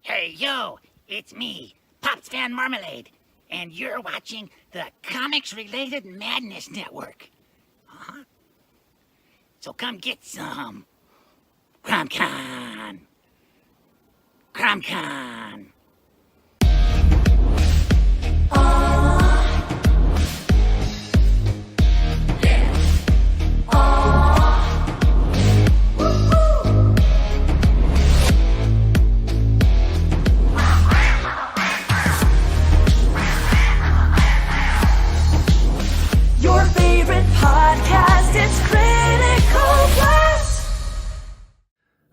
Hey, yo, it's me, Pops Van Marmalade, and you're watching the Comics-Related Madness Network. Huh? So come get some. CromCon. CromCon. Your favorite podcast, it's Critical Blast.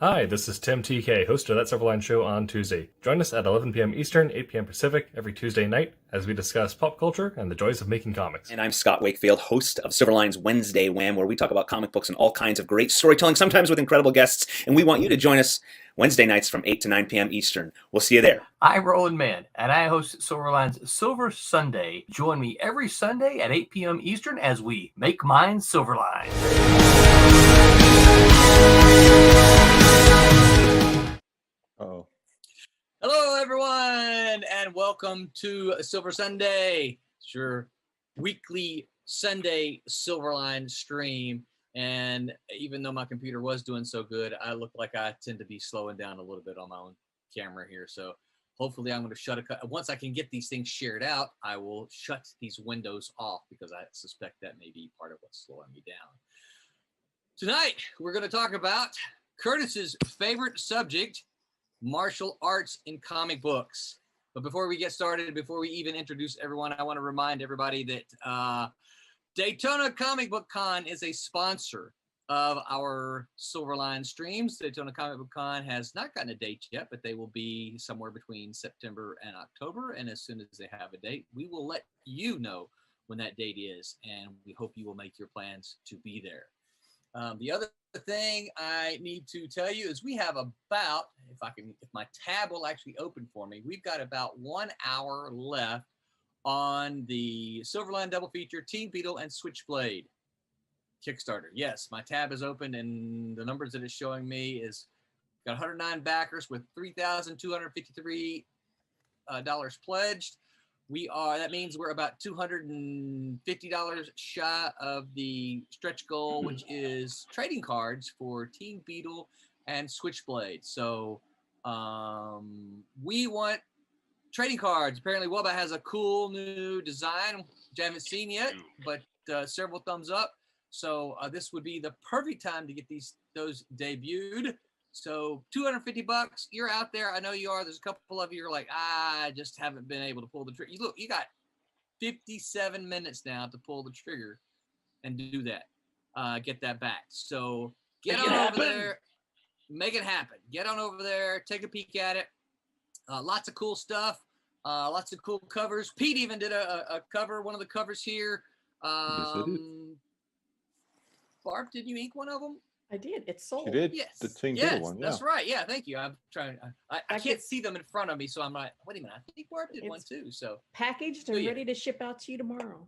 Hi, this is Tim TK, host of That Silverline Show on Tuesday. Join us at 11 p.m. Eastern, 8 p.m. Pacific every Tuesday night as we discuss pop culture and the joys of making comics. And I'm Scott Wakefield, host of Silverline's Wednesday Wham, where we talk about comic books and all kinds of great storytelling, sometimes with incredible guests. And we want you to join us Wednesday nights from 8 to 9 p.m. Eastern. We'll see you there. I'm Roland Mann, and I host Silverline's Silver Sunday. Join me every Sunday at 8 p.m. Eastern as we make mine Silverline. Uh-oh. Hello, everyone, and welcome to Silver Sunday. It's your weekly Sunday Silverline stream. And even though my computer was doing so good, I look like I tend to be slowing down a little bit on my own camera here. So hopefully I'm going to shut it. Once I can get these things shared out, I will shut these windows off because I suspect that may be part of what's slowing me down. Tonight, we're going to talk about Curtis's favorite subject, martial arts in comic books. But before we get started, before we even introduce everyone, I want to remind everybody that Daytona Comic Book Con is a sponsor of our Silverline streams. Daytona Comic Book Con has not gotten a date yet, but they will be somewhere between September and October. And as soon as they have a date, we will let you know when that date is. And we hope you will make your plans to be there. The other thing I need to tell you is we have about, if my tab will actually open for me, we've got about 1 hour left on the Silverline double feature, Teen Beetle and Switchblade Kickstarter. Yes, my tab is open and the numbers that it's showing me is got 109 backers with $3,253 pledged. That means we're about $250 shy of the stretch goal, which is trading cards for Teen Beetle and Switchblade. So we want trading cards. Apparently Wubba has a cool new design, which I haven't seen yet, but several thumbs up. So this would be the perfect time to get those debuted. So $250, you're out there. I know you are. There's a couple of you are like, I just haven't been able to pull the trigger. Look, you got 57 minutes now to pull the trigger and do that. Get that back. So get on over there. Make it happen. Get on over there. Take a peek at it. Lots of cool stuff. Lots of cool covers. Pete even did a cover, one of the covers here. Barb, did you ink one of them? I did. It's sold. You did? Yes. The Teen yes, Beetle one, yeah. That's right. Yeah, thank you. I'm trying. I can't see them in front of me, so I'm like, wait a minute. I think Barb did one too. So packaged and ready to ship out to you tomorrow.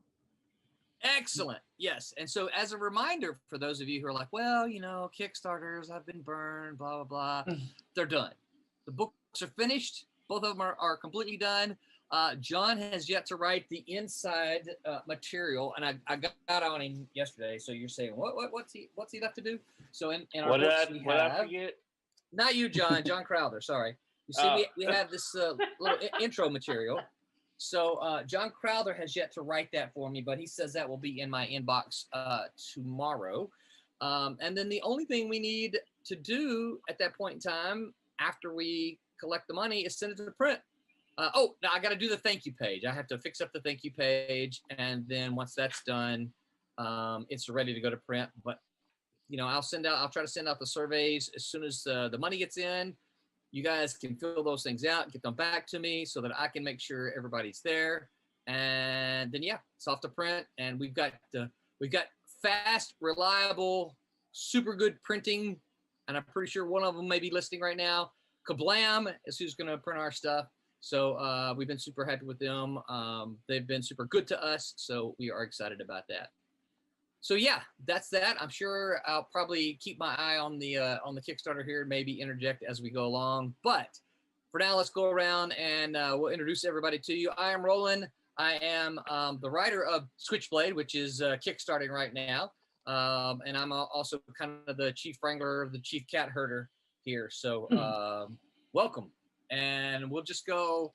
Excellent. Yes. And so as a reminder for those of you who are like, well, Kickstarters, I've been burned, blah, blah, blah. They're done. The books are finished. Both of them are completely done. John has yet to write the inside material, and I got on him yesterday. So you're saying, what's he left to do? So in our books we have, I forget? Not you, John Crowther. Sorry. You see, we have this little intro material. So John Crowther has yet to write that for me, but he says that will be in my inbox tomorrow. And then the only thing we need to do at that point in time, after we collect the money, is send it to the print. Now I got to do the thank you page. I have to fix up the thank you page, and then once that's done, it's ready to go to print. But I'll try to send out the surveys as soon as the money gets in. You guys can fill those things out, get them back to me so that I can make sure everybody's there. And then it's off to print. And we've got fast, reliable, super good printing, and I'm pretty sure one of them may be listing right now. Kablam is who's going to print our stuff. So we've been super happy with them. They've been super good to us, so we are excited about that. So yeah, that's that. I'm sure I'll probably keep my eye on the Kickstarter here and maybe interject as we go along. But for now, let's go around and we'll introduce everybody to you. I am Roland. I am the writer of Switchblade, which is kickstarting right now. And I'm also kind of the chief wrangler, the chief cat herder here. So welcome. And we'll go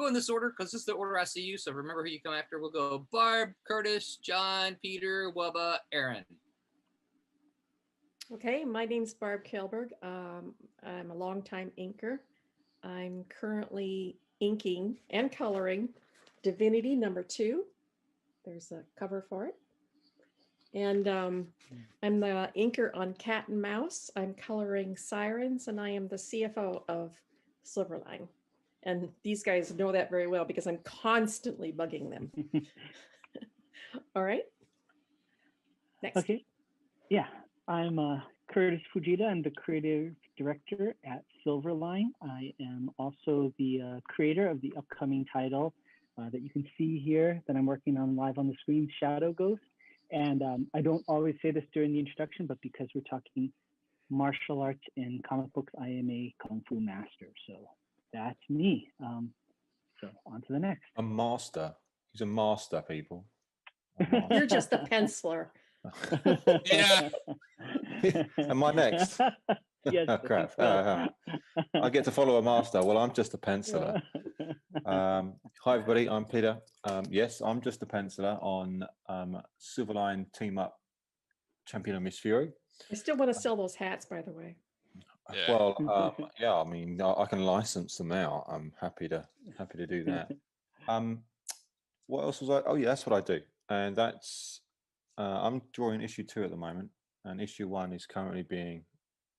in this order because this is the order I see you. So remember who you come after. We'll go Barb, Curtis, John, Peter, Wubba, Aaron. Okay, my name's Barb Kelberg. I'm a longtime inker. I'm currently inking and coloring Divinity #2. There's a cover for it. And I'm the inker on Cat and Mouse. I'm coloring Sirens, and I am the CFO of Silverline. And these guys know that very well because I'm constantly bugging them. All right. Next. Okay. Yeah, I'm Curtis Fujita. I'm the creative director at Silverline. I am also the creator of the upcoming title that you can see here that I'm working on live on the screen, Shadow Ghost. And I don't always say this during the introduction, but because we're talking martial arts and comic books, I am a Kung Fu master. So that's me. So on to the next. A master. He's a master, people. You're just a penciler. Yeah. Am I next? Yes. Oh, crap. I get to follow a master. Well, I'm just a penciler. Hi, everybody. I'm Peter. Yes, I'm just a penciler on Silverline Team Up Champion of Miss Fury. I still want to sell those hats, by the way. Yeah. Well, yeah. I mean, I can license them out. I'm happy to do that. What else was I? Oh, yeah, that's what I do, and that's I'm drawing issue 2 at the moment, and issue 1 is currently being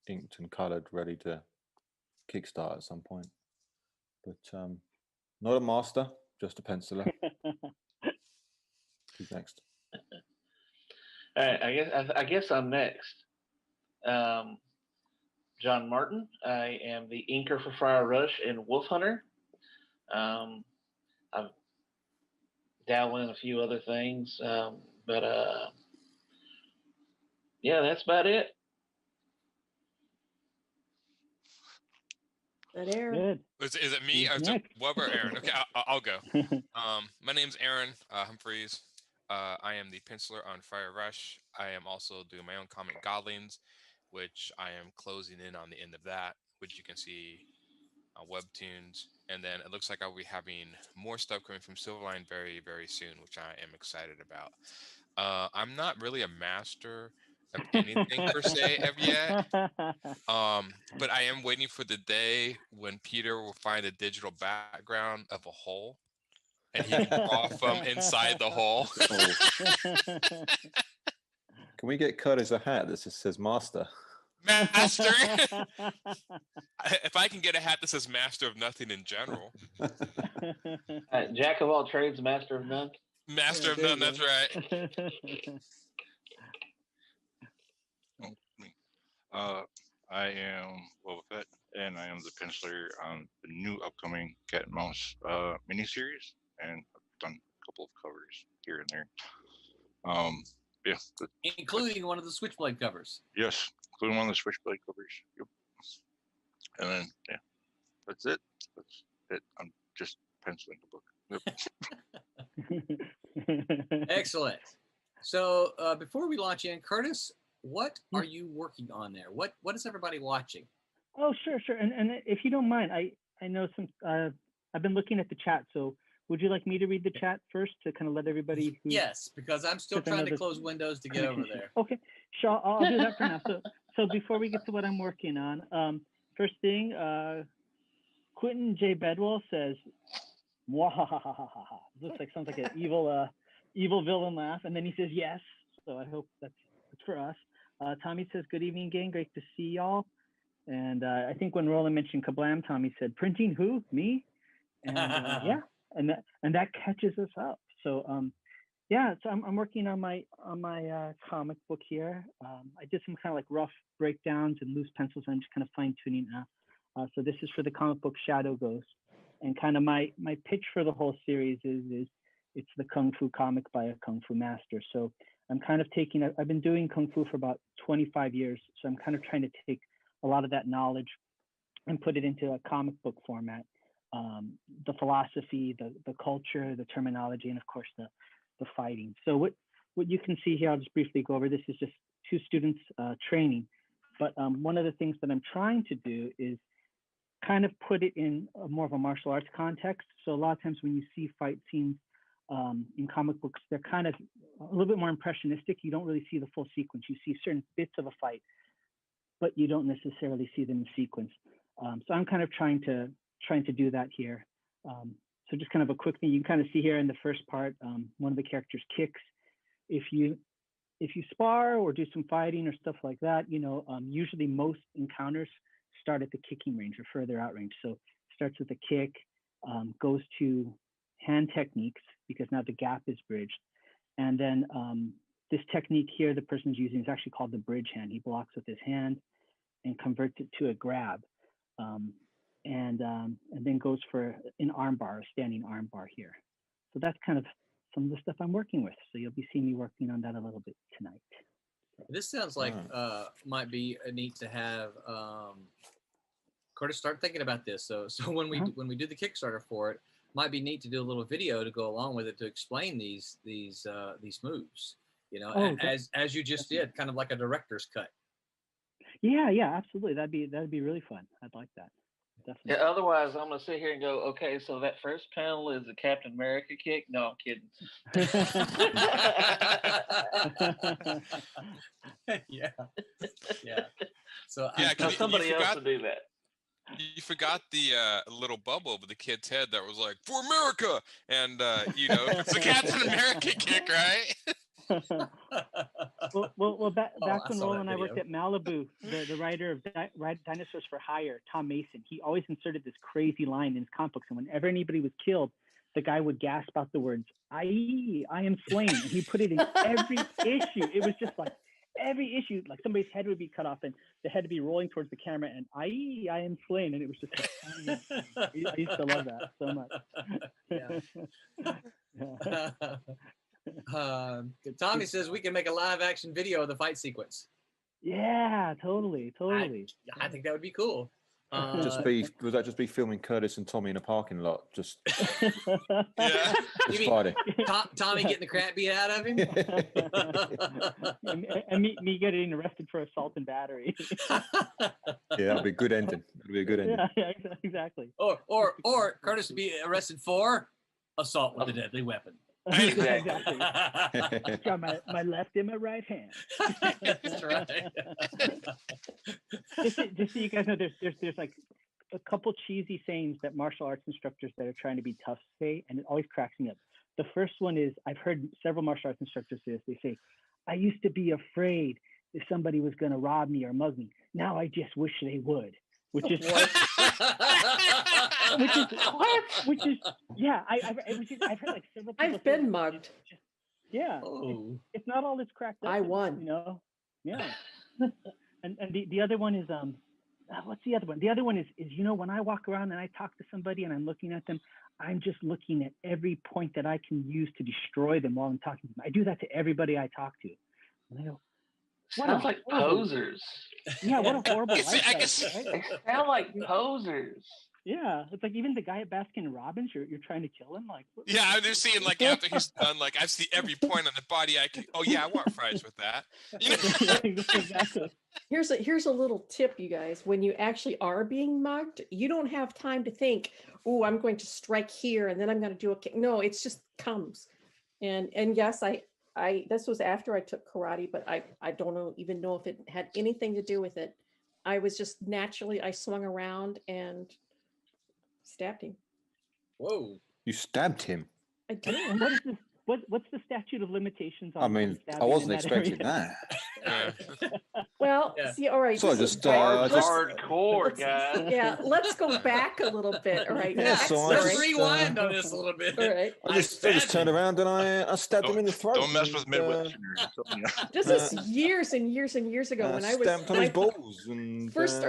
inked and coloured, ready to kickstart at some point. But not a master, just a penciler. Who's next? All right, I guess I'm next. John Martin. I am the inker for Fire Rush and Wolf Hunter. I've dabbled in a few other things, but yeah, that's about it. That Aaron. Good. Is it me? Who's Is it next? Wub or Aaron? Okay, I'll go. My name's Aaron Humphreys. I am the penciler on Fire Rush. I am also doing my own comic Godlings, which I am closing in on the end of that, which you can see on Webtoons. And then it looks like I'll be having more stuff coming from Silverline very, very soon, which I am excited about. I'm not really a master of anything per se of yet. But I am waiting for the day when Peter will find a digital background of a hole and he can draw from inside the hole. Can we get Curtis a hat that just says master? Master. If I can get a hat that says master of nothing in general. Jack of all trades, master of none. Master of none, that's right. I am Boba Fett, and I am the penciler on the new upcoming Cat and Mouse miniseries, and I've done a couple of covers here and there. Yeah, Including one of the Switchblade covers. yes, including one of the Switchblade covers. Yep. And then yeah, that's it. That's it. I'm just penciling the book. Yep. Excellent. So before we launch in, Curtis, what are you working on there? What is everybody watching? Oh, sure. And if you don't mind, I know some. I've been looking at the chat. So would you like me to read the chat first to kind of let everybody? Yes, because I'm still trying to close Windows to get over there. Okay, sure. I'll do that for now. So before we get to what I'm working on, first thing, Quentin J. Bedwell says, "Wahahaha." Sounds like an evil villain laugh, and then he says yes. So I hope that's for us. Tommy says, "Good evening, gang. Great to see y'all." And I think when Roland mentioned Kablam, Tommy said, "Printing who? Me?" And yeah, and that catches us up. So yeah, so I'm working on my comic book here. I did some kind of like rough breakdowns and loose pencils. I'm just kind of fine tuning now. So this is for the comic book Shadow Ghost, and kind of my pitch for the whole series is it's the Kung Fu comic by a Kung Fu master. So I'm kind of I've been doing Kung Fu for about 25 years. So I'm kind of trying to take a lot of that knowledge and put it into a comic book format. The philosophy, the culture, the terminology, and of course the fighting. So what you can see here, I'll just briefly go over. This is just 2 students training, but one of the things that I'm trying to do is kind of put it in more of a martial arts context. So a lot of times when you see fight scenes in comic books, they're kind of a little bit more impressionistic. You don't really see the full sequence. You see certain bits of a fight, but you don't necessarily see them in sequence. So I'm kind of trying to do that here. So just kind of a quick thing, you can kind of see here in the first part, one of the characters kicks. If you spar or do some fighting or stuff like that, usually most encounters start at the kicking range or further out range. So starts with a kick, goes to hand techniques because now the gap is bridged. And then this technique here the person's using is actually called the bridge hand. He blocks with his hand and converts it to a grab. And then goes for an arm bar, a standing arm bar here. So that's kind of some of the stuff I'm working with. So you'll be seeing me working on that a little bit tonight. This sounds like might be neat to have Curtis start thinking about this. So when we do the Kickstarter for it, might be neat to do a little video to go along with it to explain these moves. As you just did, kind of like a director's cut. Yeah, absolutely. That'd be really fun. I'd like that. Definitely. Yeah, otherwise, I'm gonna sit here and go, okay, so that first panel is a Captain America kick. No, I'm kidding. Yeah. So somebody else will do that. You forgot the little bubble over the kid's head that was like, "For America," and it's a Captain America kick, right? well, back when Roland and I worked at Malibu, the writer of Dinosaurs for Hire, Tom Mason, he always inserted this crazy line in his comic books, and whenever anybody was killed, the guy would gasp out the words, I am slain," and he put it in every issue. It was just like every issue, like somebody's head would be cut off and the head would be rolling towards the camera, and I am slain, and it was just like, I used to love that so much. Tommy says we can make a live action video of the fight sequence. Yeah, totally. I think that would be cool. would that just be filming Curtis and Tommy in a parking lot? Just yeah. You mean Tommy getting the crap beat out of him? and me getting arrested for assault and battery. Yeah, that'd be a good ending. That'd be a good ending. Yeah, exactly. Or Curtis would be arrested for assault with a deadly weapon. Exactly. Got my left and my right hand. That's right. just so you guys know, there's like a couple cheesy sayings that martial arts instructors that are trying to be tough say, and it always cracks me up. The first one is, I've heard several martial arts instructors say this. They say, "I used to be afraid if somebody was going to rob me or mug me. Now I just wish they would." Which is yeah. I've heard like several people. I've been mugged. Yeah, it's not all it's cracked up. I won. Yeah. and the other one is what's the other one? The other one is when I walk around and I talk to somebody and I'm looking at them, I'm just looking at every point that I can use to destroy them while I'm talking to them. I do that to everybody I talk to. And I go, sounds like posers. Yeah, what a horrible lifestyle, right? They sound like posers. Yeah, it's like even the guy at Baskin Robbins, you're trying to kill him. Like, yeah, I'm just seeing like after he's done, like I see every point on the body. I want fries with that. Exactly. Here's a little tip, you guys. When you actually are being mugged, you don't have time to think, "Oh, I'm going to strike here, and then I'm going to do a kick." No, it's just comes. And yes, this was after I took karate, but I don't even know if it had anything to do with it. I was just naturally, I swung around and stabbed him. Whoa. You stabbed him? I did. And what's the statute of limitations on? I mean, I wasn't expecting that. Well, see, all right. So hardcore, guys. Yeah, let's go back a little bit. All right. Yeah, so let's rewind on this a little bit. All right. I just turned around and I stabbed him in the throat. Don't mess with Midwesterners. This is years and years and years ago when I was stamped on his balls and first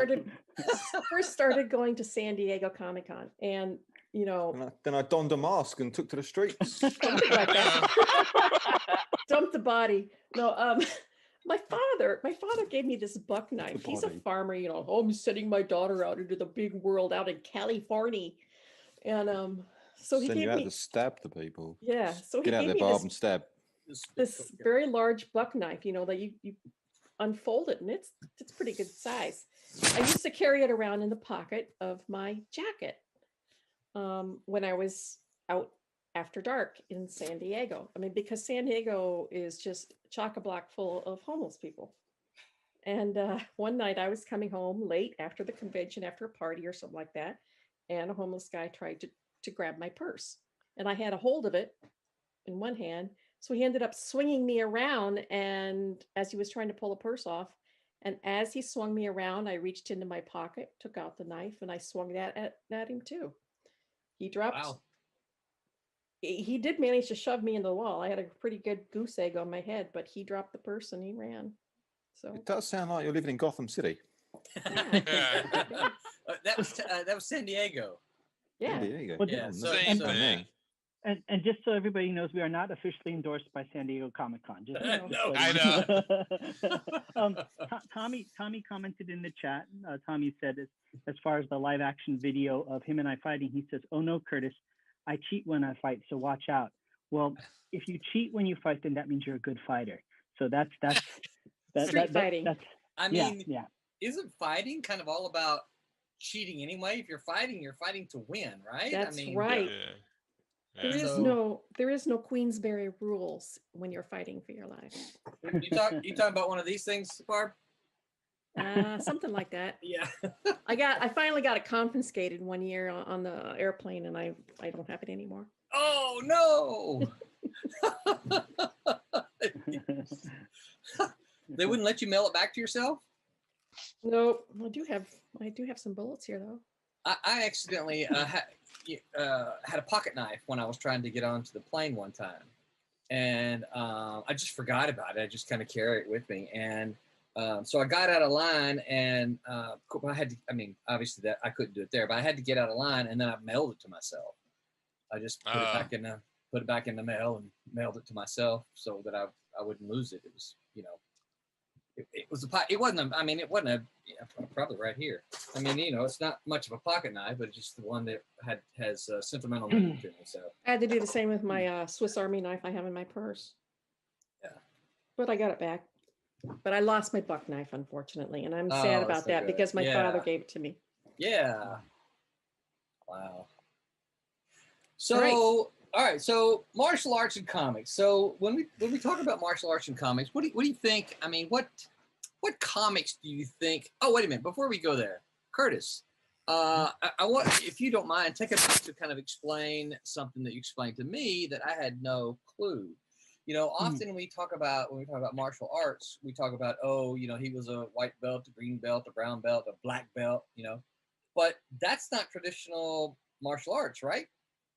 started going to San Diego Comic-Con, and then I donned a mask and took to the streets. Dumped the body. No, My father gave me this buck knife. He's a body. farmer, you know. Oh, I'm sending my daughter out into the big world out in California. And so he Send you gave out me, to stab the people. yeah, Just so he get out gave there, me Barb, this and stab. this very large buck knife, you know, that you unfold it, and it's pretty good size. I used to carry it around in the pocket of my jacket when I was out after dark in San Diego. I mean, because San Diego is just chock-a-block full of homeless people. And one night I was coming home late after the convention, after a party or something like that, and a homeless guy tried to grab my purse, and I had a hold of it in one hand. So he ended up swinging me around, and as he was trying to pull the purse off, and as he swung me around, I reached into my pocket, took out the knife, and I swung that at him too. He dropped. Wow. He did manage to shove me into the wall. I had a pretty good goose egg on my head, but he dropped the purse and he ran. So It does sound like you're living in Gotham City. that was San Diego. Yeah. There you go. Well, Yeah. So, Same so- thing. And just so everybody knows, we are not officially endorsed by San Diego Comic Con. Just No. I know. Tommy commented in the chat. Tommy said, as far as the live action video of him and I fighting, he says, "Oh no, Curtis, I cheat when I fight, so watch out." Well, if you cheat when you fight, then that means you're a good fighter. So that's Street fighting. That's I mean, yeah. isn't fighting kind of all about cheating anyway? If you're fighting to win, right? That's I mean, right. Yeah. There is So- no Queensberry rules when you're fighting for your life. You talking about one of these things, Barb? Something like that. Yeah. I finally got it confiscated one year on the airplane, and I don't have it anymore. Oh no! They wouldn't let you mail it back to yourself? Nope. I do have some bullets here though. I accidentally had a pocket knife when I was trying to get onto the plane one time, and I just forgot about it. I just kind of carry it with me, and so I got out of line, and I had to. I mean, obviously that I couldn't do it there, but I had to get out of line, and then I mailed it to myself. I just put it back in the mail and mailed it to myself so that I wouldn't lose it. It was, you know. It wasn't probably right here. I mean, you know, it's not much of a pocket knife, but just the one that has sentimental meaning to me. So I had to do the same with my Swiss Army knife I have in my purse. Yeah. But I got it back. But I lost my buck knife, unfortunately, and I'm sad Oh, about so that good. because my father Yeah. gave it to me. yeah, wow. So Right. all right, so martial arts and comics. So when we talk about martial arts and comics, what do you think? I mean, what comics do you think? Oh, wait a minute, before we go there, Curtis. I want, if you don't mind, take a minute to kind of explain something that you explained to me that I had no clue. You know, often when we talk about martial arts, we talk about, oh, you know, he was a white belt, a green belt, a brown belt, a black belt, you know, but that's not traditional martial arts, right?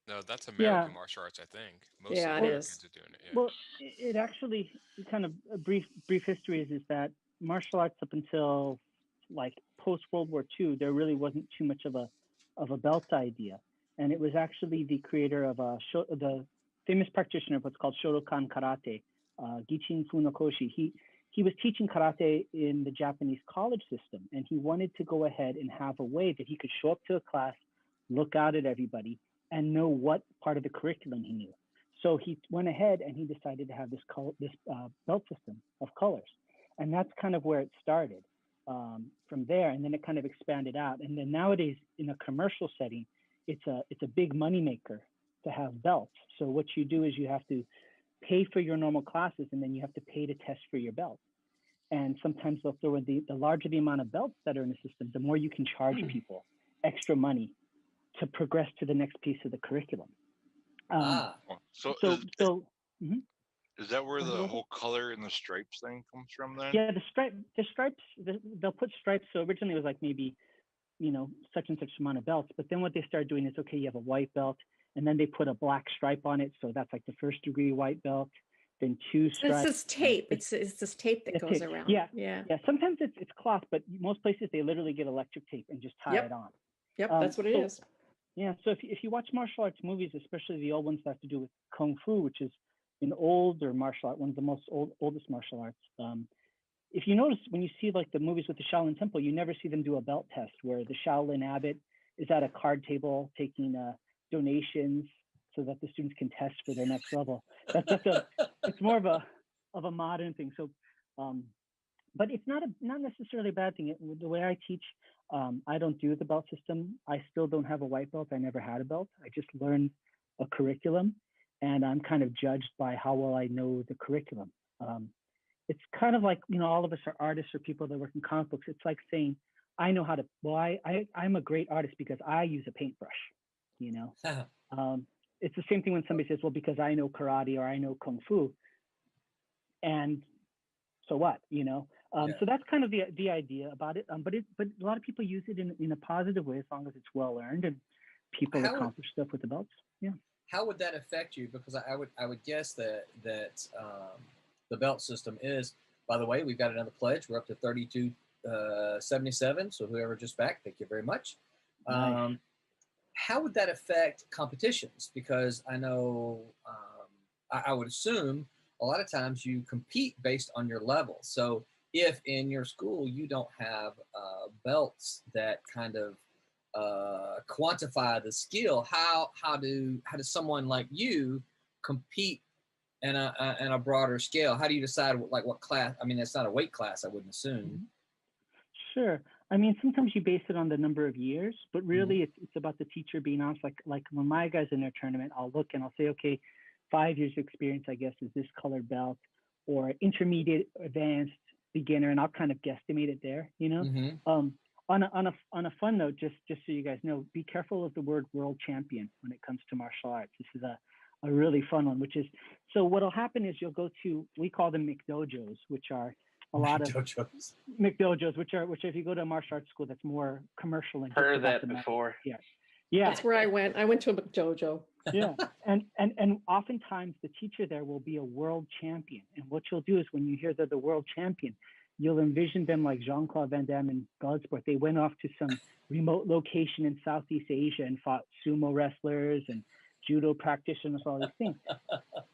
No, that's American Yeah. martial arts, I think. Most Yeah, of it the is. Americans are doing it. Yeah. Well, it actually kind of a brief history is that martial arts up until like post World War II, there really wasn't too much of a belt idea, and it was actually the creator of the famous practitioner of what's called Shotokan Karate, Gichin Funakoshi. He was teaching karate in the Japanese college system, and he wanted to go ahead and have a way that he could show up to a class, look out at everybody, and know what part of the curriculum he knew. So he went ahead and he decided to have this belt system of colors, and that's kind of where it started from there. And then it kind of expanded out. And then nowadays, in a commercial setting, it's a big moneymaker to have belts. So what you do is you have to pay for your normal classes, and then you have to pay to test for your belt. And sometimes they'll throw in the larger the amount of belts that are in the system, the more you can charge people extra money to progress to the next piece of the curriculum. So mhm. is that where Go the ahead. whole color and the stripes thing comes from then? Yeah, the stripes, they'll put stripes. So originally it was like maybe, you know, such and such amount of belts. But then what they started doing is, okay, you have a white belt, and then they put a black stripe on it. So that's like the first degree white belt, then two stripes. It's this tape. It's this tape that Yeah, goes tape. around. Yeah. Yeah. Yeah, sometimes it's cloth, but most places they literally get electric tape and just tie Yep. it on. Yep, that's what it so- is. Yeah, so if you watch martial arts movies, especially the old ones that have to do with kung fu, which is an older martial art, one of the oldest martial arts, if you notice when you see like the movies with the Shaolin Temple, you never see them do a belt test where the Shaolin abbot is at a card table taking donations so that the students can test for their next level. It's more of a modern thing. So, but it's not necessarily a bad thing. The way I teach, I don't do the belt system. I still don't have a white belt. I never had a belt. I just learned a curriculum, and I'm kind of judged by how well I know the curriculum. It's kind of like, all of us are artists or people that work in comic books. It's like saying, I know how to, I'm a great artist because I use a paintbrush, It's the same thing when somebody says, well, because I know karate or I know kung fu. And so what, So that's kind of the idea about it. But a lot of people use it in a positive way as long as it's well earned and people accomplish stuff with the belts. Yeah. How would that affect you? Because I would guess that the belt system is, by the way, we've got another pledge. We're up to 3277. So whoever just back, thank you very much. Nice. How would that affect competitions? Because I know I would assume a lot of times you compete based on your level. So if in your school you don't have belts that kind of quantify the skill, how does someone like you compete in a broader scale? How do you decide what class? I mean, it's not a weight class, I wouldn't assume. Sure. I mean, sometimes you base it on the number of years, but really it's about the teacher being honest. Like when my guys in their tournament, I'll look and I'll say, okay, 5 years experience, I guess, is this colored belt, or intermediate, advanced, beginner, and I'll kind of guesstimate it there, On a fun note, just so you guys know, be careful of the word world champion when it comes to martial arts. This is a really fun one, which is, so what'll happen is you'll go to, we call them McDojos, which are a lot of McDojos, which if you go to a martial arts school that's more commercial and heard that before. Yeah. That's where I went. I went to a McDojo. Yeah. And oftentimes the teacher there will be a world champion. And what you'll do is when you hear they're the world champion, you'll envision them like Jean-Claude Van Damme in Bloodsport. They went off to some remote location in Southeast Asia and fought sumo wrestlers and judo practitioners, all these things.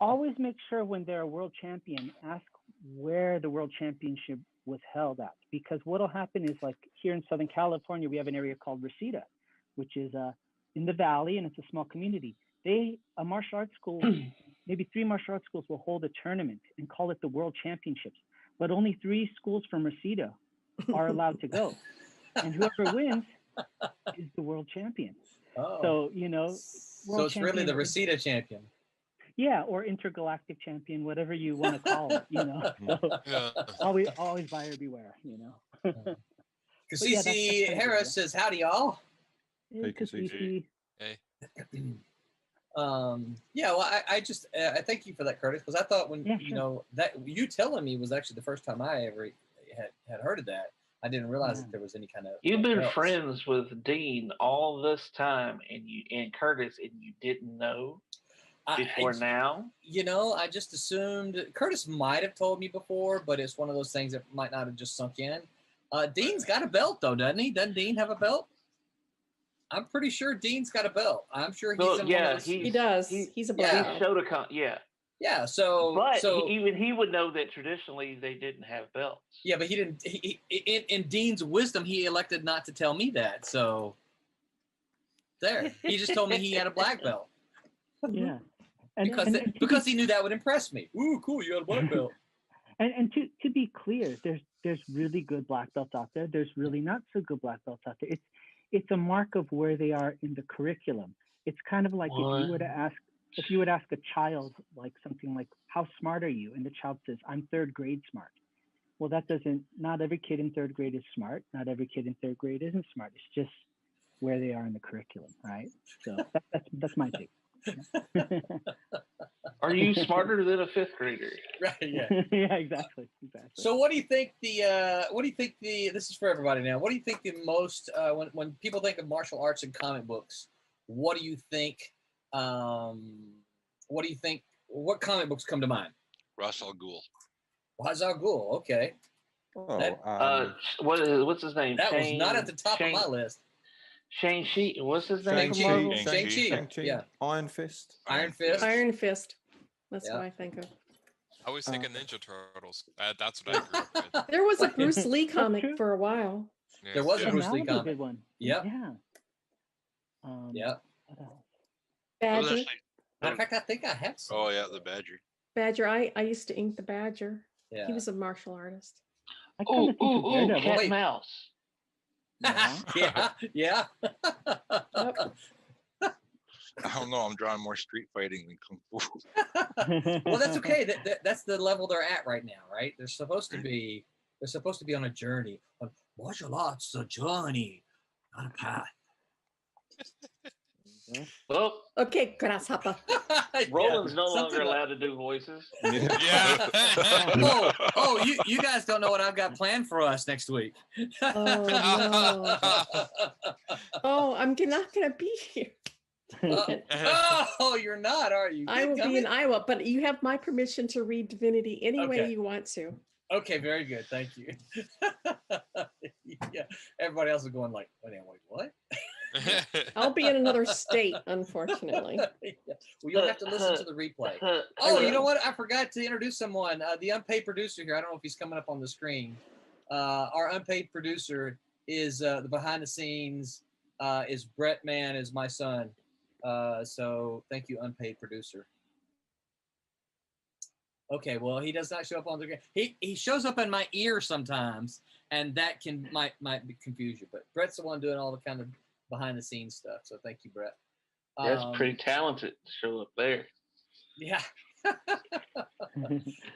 Always make sure when they're a world champion, ask where the world championship was held at. Because what'll happen is, like here in Southern California, we have an area called Reseda, which is in the valley, and it's a small community. A martial arts school, maybe 3 martial arts schools will hold a tournament and call it the World Championships, but only 3 schools from Reseda are allowed to go. And whoever wins is the world champion. Oh. So, so it's really the Reseda champion. Yeah, or intergalactic champion, whatever you want to call it, So always buyer beware, Kasisi Harris says, howdy, y'all. Hey, Kasisi. Hey. Well, I just I thank you for that, Curtis, because I thought when that you telling me was actually the first time I ever had heard of that. I didn't realize that there was any kind of. You've been friends with Dean all this time, and Curtis, and you didn't know before now. I just assumed Curtis might have told me before, but it's one of those things that might not have just sunk in. Dean's got a belt though, doesn't he? Doesn't Dean have a belt? I'm pretty sure Dean's got a belt. I'm sure he's in one of those. He does. He's a black belt. Yeah. So even he would know that traditionally they didn't have belts. Yeah, but he didn't. In Dean's wisdom, he elected not to tell me that. So there, he just told me he had a black belt. Yeah, because he knew that would impress me. Ooh, cool! You got a black belt. And to be clear, there's really good black belts out there. There's really not so good black belts out there. It's a mark of where they are in the curriculum. It's kind of like if you would ask a child like something like, how smart are you? And the child says, I'm 3rd grade smart. Well, not every kid in 3rd grade is smart. Not every kid in 3rd grade isn't smart. It's just where they are in the curriculum, right? So that's my take. Are you smarter than a 5th grader? Right. Yeah. Yeah. Exactly. So, what do you think this is for everybody now? What do you think the most when people think of martial arts and comic books? What do you think? What comic books come to mind? Ra's al Ghul. Ra's al Ghul. Okay. What's his name? That was not at the top of my list. Shang-Chi. What's his name? Shang-Chi. Yeah. Iron Fist. Iron Fist. Iron Fist. That's what I think of. I was thinking Ninja Turtles. That's what I grew up with. There was a Bruce Lee That's comic true. for a while. Yeah. There was a Yeah. Bruce that Lee would be a comic. good one. Yep. Yeah. Yep. What else? That was Badger. actually. Matter of fact, I think I have some. Oh yeah, the Badger. Badger. I used to ink the Badger. Yeah. He was a martial artist. I kind of think of Daredevil. cat Wait. and mouse. Yeah. Yeah. Yep. I don't know. I'm drawing more street fighting than kung fu. Well, that's okay. That's the level they're at right now, right? They're supposed to be on a journey. Martial arts, a journey, not a path. Well, Okay, grasshopper. Roland's no something longer like- allowed to do voices. Yeah. Oh, you guys don't know what I've got planned for us next week. Oh no. Oh, I'm not gonna be here. Oh, you're not, are you? I will be Coming? in Iowa, but you have my permission to read Divinity any way Okay. you want to. Okay, very good. Thank you. Yeah, everybody else is going like, wait, what? I'll be in another state, unfortunately. Yeah. Well, you'll have to listen to the replay. Oh, you know what? I forgot to introduce someone. The unpaid producer here. I don't know if he's coming up on the screen. Our unpaid producer is the behind the scenes. Is Brett Mann is my son. So thank you, unpaid producer. Okay, well, he does not show up on the. He shows up in my ear sometimes, and that might confuse you. But Brett's the one doing all the kind of behind the scenes stuff. So thank you, Brett. That's pretty talented to show up there. Yeah.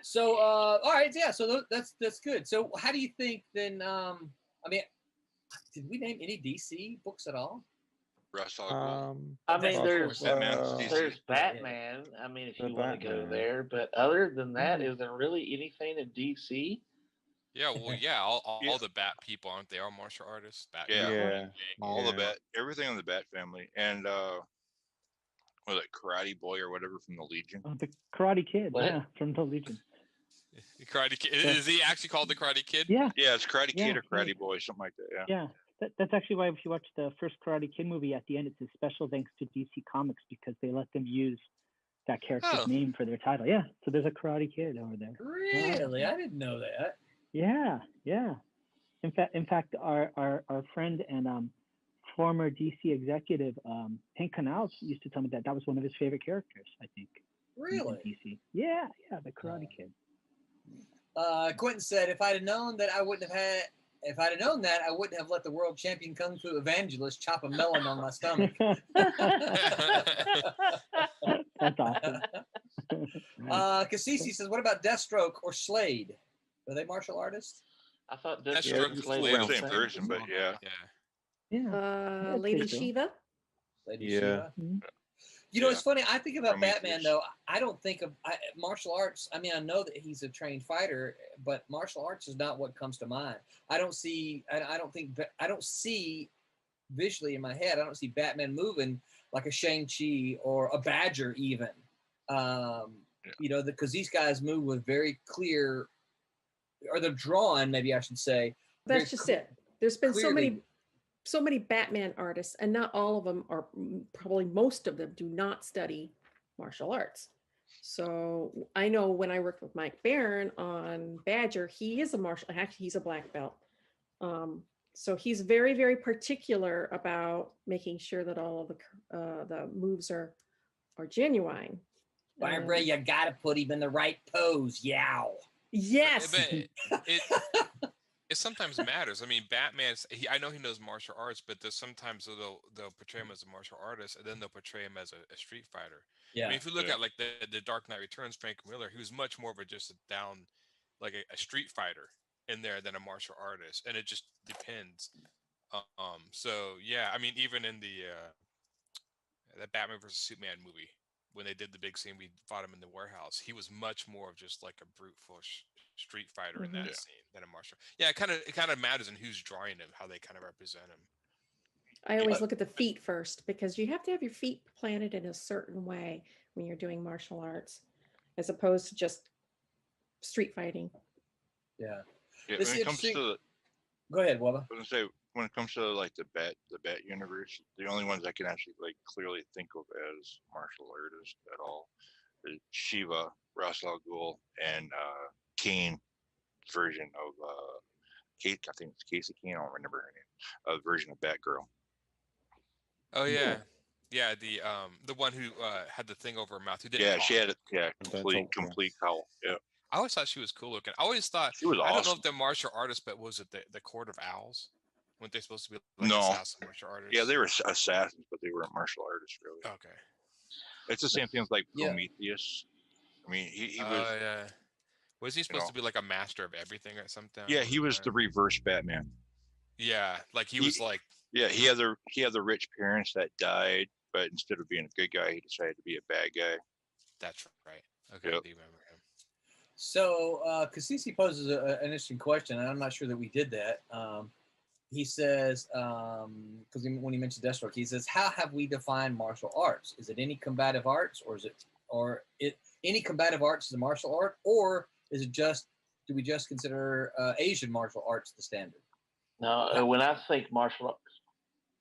So all right, yeah. So that's good. So how do you think then? I mean, did we name any DC books at all? Russ I That's mean, of there's course. there's Batman. I mean, if The you want to go Batman. there, but other than that, is there really anything in DC? Yeah, well, yeah, all Yeah. the Bat people, aren't they? All martial artists. Bat Yeah. All the Yeah. Bat, everything on the Bat family, and what was it, Karate Boy or whatever from the Legion. Oh, the Karate Kid, What? yeah, from the Legion. Karate Kid. Is he actually called the Karate Kid? Yeah, Yeah, it's Karate Yeah, Kid or yeah. Karate Boy, something like that. Yeah. yeah. That's actually why if you watch the first Karate Kid movie, at the end, it's a special thanks to DC Comics because they let them use that character's Oh. name for their title. Yeah, so there's a Karate Kid over there. Really, I didn't know that. Yeah, yeah. In fact, our friend and former DC executive Hank Canals used to tell me that was one of his favorite characters. I think. in Really? DC. Yeah, the Karate Kid. Quentin said, if I'd have known that, I wouldn't have let the world champion kung fu evangelist chop a melon on my stomach. That's awesome. Cassisi says, what about Deathstroke or Slade? Are they martial artists? I thought That's this true. was Slade Slade was Same Same. person, but yeah. Yeah. Yeah. Lady so. Shiva. Lady Yeah. Shiva? Mhm. You know, Yeah. it's funny. I think about Prometheus. Batman, though. I don't think of martial arts. I mean, I know that he's a trained fighter, but martial arts is not what comes to mind. I don't see visually in my head. I don't see Batman moving like a Shang-Chi or a Badger, even. You know, because these guys move with very clear, or they're drawn, maybe I should say. That's very just cl- it. There's been clearly- so many Batman artists, and not all of them, or probably most of them, do not study martial arts. So I know when I worked with Mike Barron on Badger, he is actually he's a black belt. So he's very, very particular about making sure that all of the moves are genuine. Barbara, And- you gotta put him in the right pose. Yow. yes. But it sometimes matters. I mean, I know he knows martial arts, but there's sometimes they'll portray him as a martial artist, and then they'll portray him as a street fighter. Yeah. I mean, if you look Yeah. at like the Dark Knight Returns, Frank Miller, he was much more of just a street fighter in there than a martial artist, and it just depends. So yeah, I mean, even in the Batman versus Superman movie, when they did the big scene, we fought him in the warehouse. He was much more of just like a brute force street fighter in that Yeah. scene than a martial. Yeah, it kind of matters in who's drawing him, how they kind of represent him. I always look at the feet first because you have to have your feet planted in a certain way when you're doing martial arts, as opposed to just street fighting. Yeah. Yeah, This when is it comes to interesting. the, Go ahead, Wubba. I was gonna say when it comes to like the Bat universe, the only ones I can actually like clearly think of as martial artists at all Shiva, Ra's al Ghul, and Kane version of Kate. I think it's Casey Kane. I don't remember her name. A version of Batgirl. Oh yeah, yeah. The one who had the thing over her mouth, who didn't Yeah, talk. she had Don't complete cowl. Yeah, I always thought she was cool looking. I always thought she was I don't know awesome. if they're martial artists, but was it the Court of Owls? Weren't they supposed to be like No, assassin martial artists? yeah, they were assassins, but they weren't martial artists really. Okay. It's the same thing as like Yeah. Prometheus. I mean, he Oh was, yeah. Was he supposed know, to be like a master of everything or something? yeah, he was the reverse Batman. Yeah, like he was like. Yeah, he had the rich parents that died, but instead of being a good guy, he decided to be a bad guy. That's right. Okay, Yep. I do remember him. So, Kasisi poses an interesting question, and I'm not sure that we did that. He says, because when he mentioned Deathstroke, he says, "How have we defined martial arts? Is it any combative arts, or is it any combative arts is a martial art, or is it just do we just consider Asian martial arts the standard?" No, when I think martial arts,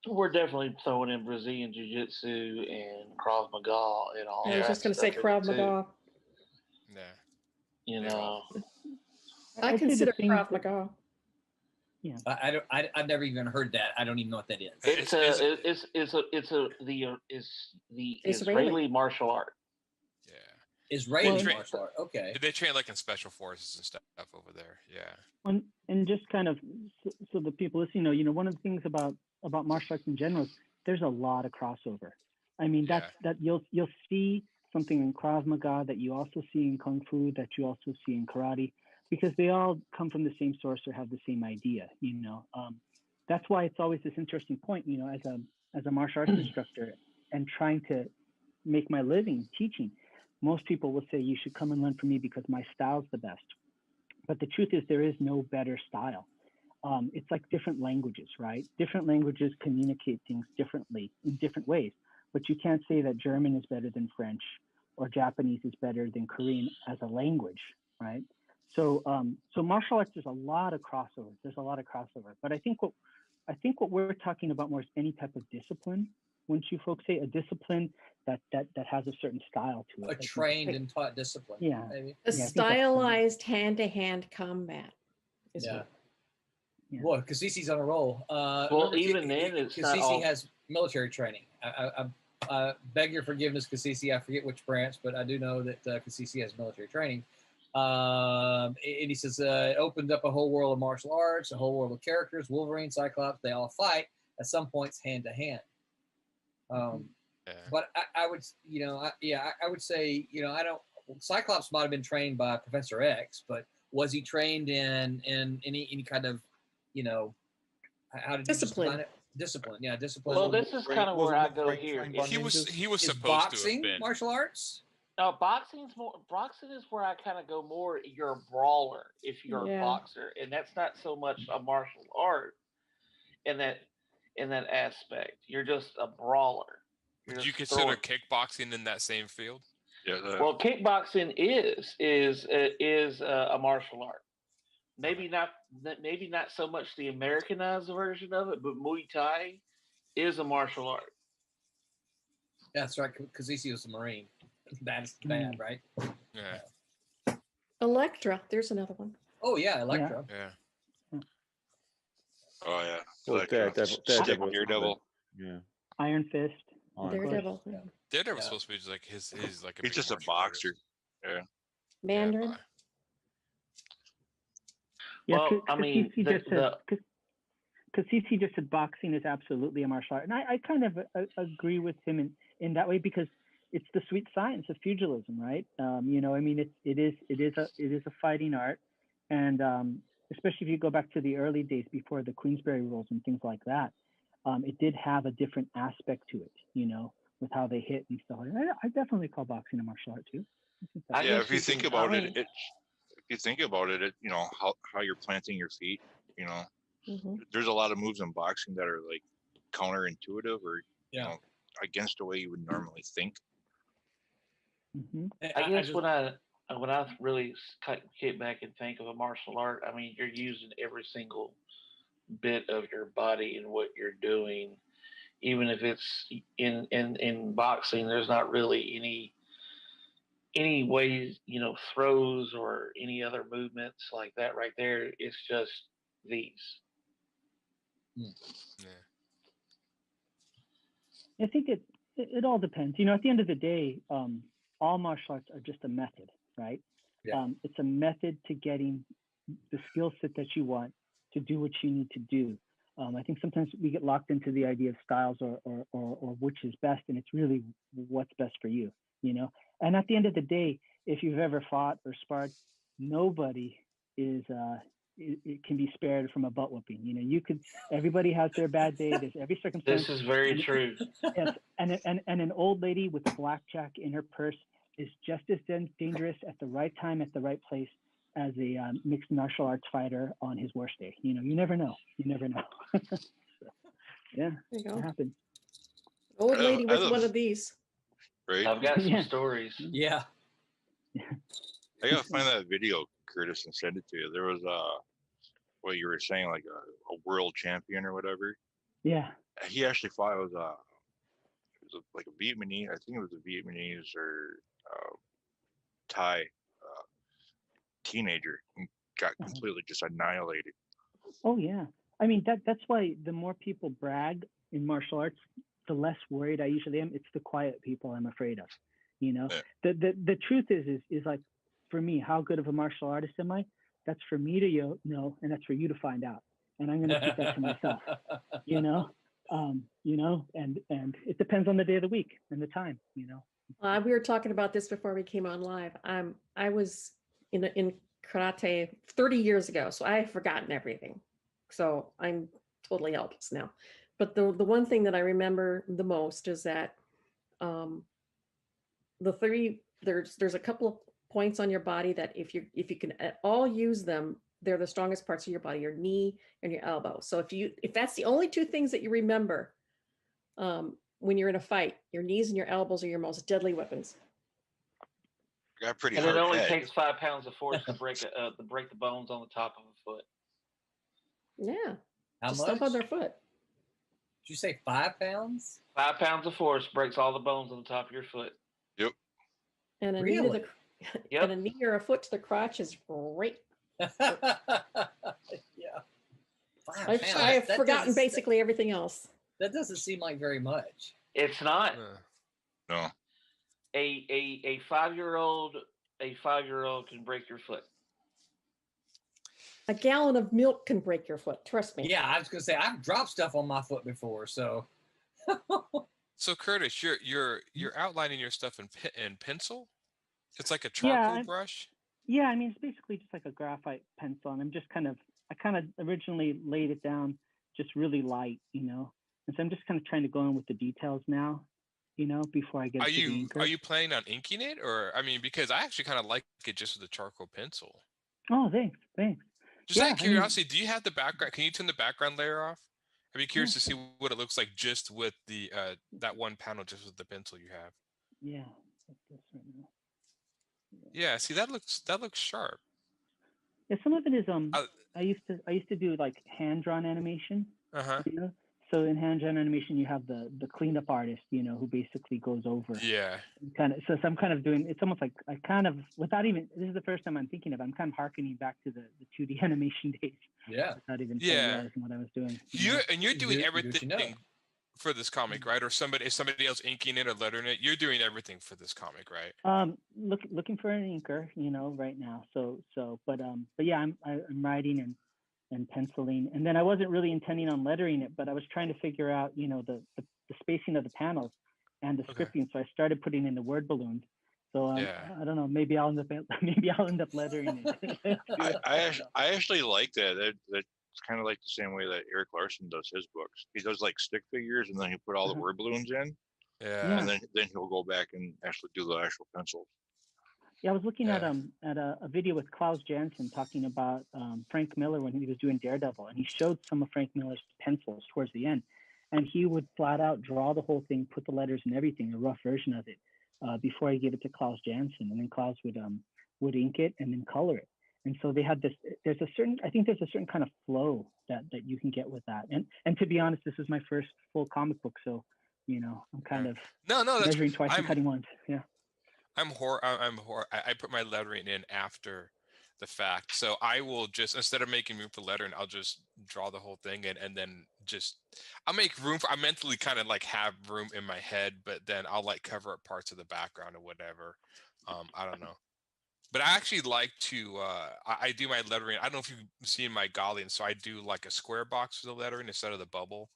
we're definitely throwing in Brazilian Jiu-Jitsu and Krav Maga and all I that was just going to say stuff Krav too. Maga. Yeah. You know, I I'd say the consider things Krav that- Maga. Yeah. I've never even heard that. I don't even know what that is. it's the Israeli martial art. Yeah. Israeli Well, martial art. Okay. They train like in special forces and stuff over there. Yeah. And just kind of so the people listening know, one of the things about martial arts in general is there's a lot of crossover. I mean, that you'll see something in Krav Maga that you also see in Kung Fu, that you also see in karate, because they all come from the same source or have the same idea. That's why it's always this interesting point. As a martial arts instructor and trying to make my living teaching, most people will say you should come and learn from me because my style's the best. But the truth is there is no better style. It's like different languages, right? Different languages communicate things differently in different ways. But you can't say that German is better than French or Japanese is better than Korean as a language, right? So martial arts, there's a lot of crossover. But I think what we're talking about more is any type of discipline. Wouldn't you folks say a discipline that has a certain style to it? A trained and taught discipline. Yeah. Maybe. A stylized hand-to-hand combat. Is Yeah. what- Boy, Kasisi's on a roll. Well, even then, it's not Kasisi all- has military training. I beg your forgiveness, Kasisi. I forget which branch, but I do know that Kasisi has military training. And he says it opened up a whole world of martial arts, a whole world of characters. Wolverine, Cyclops, they all fight at some points hand to hand. But I would, I would say, I don't. Cyclops might have been trained by Professor X, but was he trained in any kind of, how did you Discipline. define it? Discipline, yeah, discipline. Well, this is kind of where I go here. He was Is supposed boxing to have been. martial arts? No, boxing is where I kind of go more. You're a brawler if you're Yeah. a boxer, and that's not so much a martial art in that aspect. You're just a brawler. Would you consider kickboxing in that same field? Yeah. Well, kickboxing is a martial art. Maybe not so much the Americanized version of it, but Muay Thai is a martial art. That's right, because he was a Marine. That's bad, right? Yeah. Elektra, there's another one. Oh yeah, Electro. Yeah. Oh yeah. Well, Daredevil. Daredevil. Yeah. Iron Fist. Daredevil. Daredevil's supposed to be just like his like a He's big just a martial artist. boxer. Yeah. Mandarin. Well, I mean, Kasisi just said boxing is absolutely a martial art, and I kind of agree with him in that way because it's the sweet science of pugilism, right? I mean, it is a fighting art, and especially if you go back to the early days before the Queensberry rules and things like that, it did have a different aspect to it, with how they hit and stuff like that. I definitely call boxing a martial art too. Yeah, if you think about it, how you're planting your feet, there's a lot of moves in boxing that are like counterintuitive or against the way you would normally think. Mm-hmm. I guess when I really get back and think of a martial art, I mean, you're using every single bit of your body and what you're doing. Even if it's in boxing, there's not really any ways, throws or any other movements like that right there. It's just these. Yeah. I think it all depends. At the end of the day, all martial arts are just a method, right? Yeah. It's a method to getting the skill set that you want to do what you need to do. I think sometimes we get locked into the idea of styles or which is best, and it's really what's best for you, And at the end of the day, if you've ever fought or sparred, nobody is it can be spared from a butt whooping. Everybody has their bad day. There's every circumstance. This is very true. Yes, and an old lady with a blackjack in her purse is just as dangerous at the right time at the right place as a mixed martial arts fighter on his worst day. You never know. You never know. So, yeah, There you go. it happens. Old lady with one of these. Right. I've got some Yeah. stories. Yeah. I gotta find that video, Curtis, and send it to you. There was what you were saying, like a world champion or whatever. Yeah. He actually fought with like a Vietnamese. I think it was a Vietnamese or Thai teenager, and got completely just annihilated. Oh yeah. I mean that's why the more people brag in martial arts, the less worried I usually am. It's the quiet people I'm afraid of. Yeah. The truth is like, for me, how good of a martial artist am I? That's for me to know, and that's for you to find out. And I'm going to keep that to myself. And it depends on the day of the week and the time. We were talking about this before we came on live. I was in karate 30 years ago, so I have forgotten everything. So I'm totally helpless now. But the one thing that I remember the most is that there's a couple of points on your body that if you can at all use them, they're the strongest parts of your body, your knee and your elbow. So if that's the only two things that you remember when you're in a fight, your knees and your elbows are your most deadly weapons. I got a pretty And hard it only head. takes 5 pounds of force to break the bones on the top of a foot. Yeah. How Just much? stomp on their foot. Did you say 5 pounds? 5 pounds of force breaks all the bones on the top of your foot. Yep. And a Really? knee to Yep. and a knee or a foot to the crotch is great. Yeah. 5 I pounds. have That forgotten doesn't- basically everything else. That doesn't seem like very much. It's not. No. A 5-year-old can break your foot. A gallon of milk can break your foot. Trust me. Yeah, I was gonna say I've dropped stuff on my foot before, so. So Curtis, you're outlining your stuff in pencil. It's like a Yeah, charcoal brush. Yeah, I mean, it's basically just like a graphite pencil, and I kind of originally laid it down just really light, and so I'm just kind of trying to go in with the details now, before I get Are to the you inker. planning on inking it, or because I actually kind of like it just with a charcoal pencil. Oh, thanks. Just Yeah, out of curiosity, do you have the background? Can you turn the background layer off? I'd be curious to see what it looks like just with the that one panel, just with the pencil you have. Yeah. Like this right now. Yeah, see that looks sharp. Yeah, some of it is I used to do like hand drawn animation. Uh-huh. So in hand drawn animation you have the cleanup artist, who basically goes over. Yeah. So I'm kind of doing, it's almost like I kind of, without even, this is the first time I'm thinking of, I'm kind of harkening back to the 2D animation days. Yeah. Without even Yeah. realizing what I was doing. You're doing do what everything you know. for this comic, right? Or is somebody else inking it or lettering it? You're doing everything for this comic, right? Looking for an inker, right now. But yeah, I'm writing and penciling, and then I wasn't really intending on lettering it, but I was trying to figure out, the spacing of the panels and the Okay. scripting. So I started putting in the word balloons. So Yeah. I don't know, maybe I'll end up lettering it. I actually like that. That's kind of like the same way that Eric Larson does his books. He does like stick figures, and then he put all the word balloons in, Yeah. and then he'll go back and actually do the actual pencils. Yeah, I was looking Yeah. at a video with Klaus Janson talking about Frank Miller when he was doing Daredevil, and he showed some of Frank Miller's pencils towards the end, and he would flat out draw the whole thing, put the letters and everything, a rough version of it, before he gave it to Klaus Janson, and then Klaus would ink it and then color it. And so they had this. I think there's a certain kind of flow that you can get with that. And to be honest, this is my first full comic book, so I'm kind of No, that's measuring twice and I'm cutting once. Yeah. I put my lettering in after the fact, so I will just, instead of making room for lettering, I'll just draw the whole thing in, and then just I'll make room for. I mentally kind of like have room in my head, but then I'll like cover up parts of the background or whatever. I don't know. But I actually like to I do my lettering. I don't know if you've seen my Gaulian, so I do like a square box for the lettering instead of the bubble.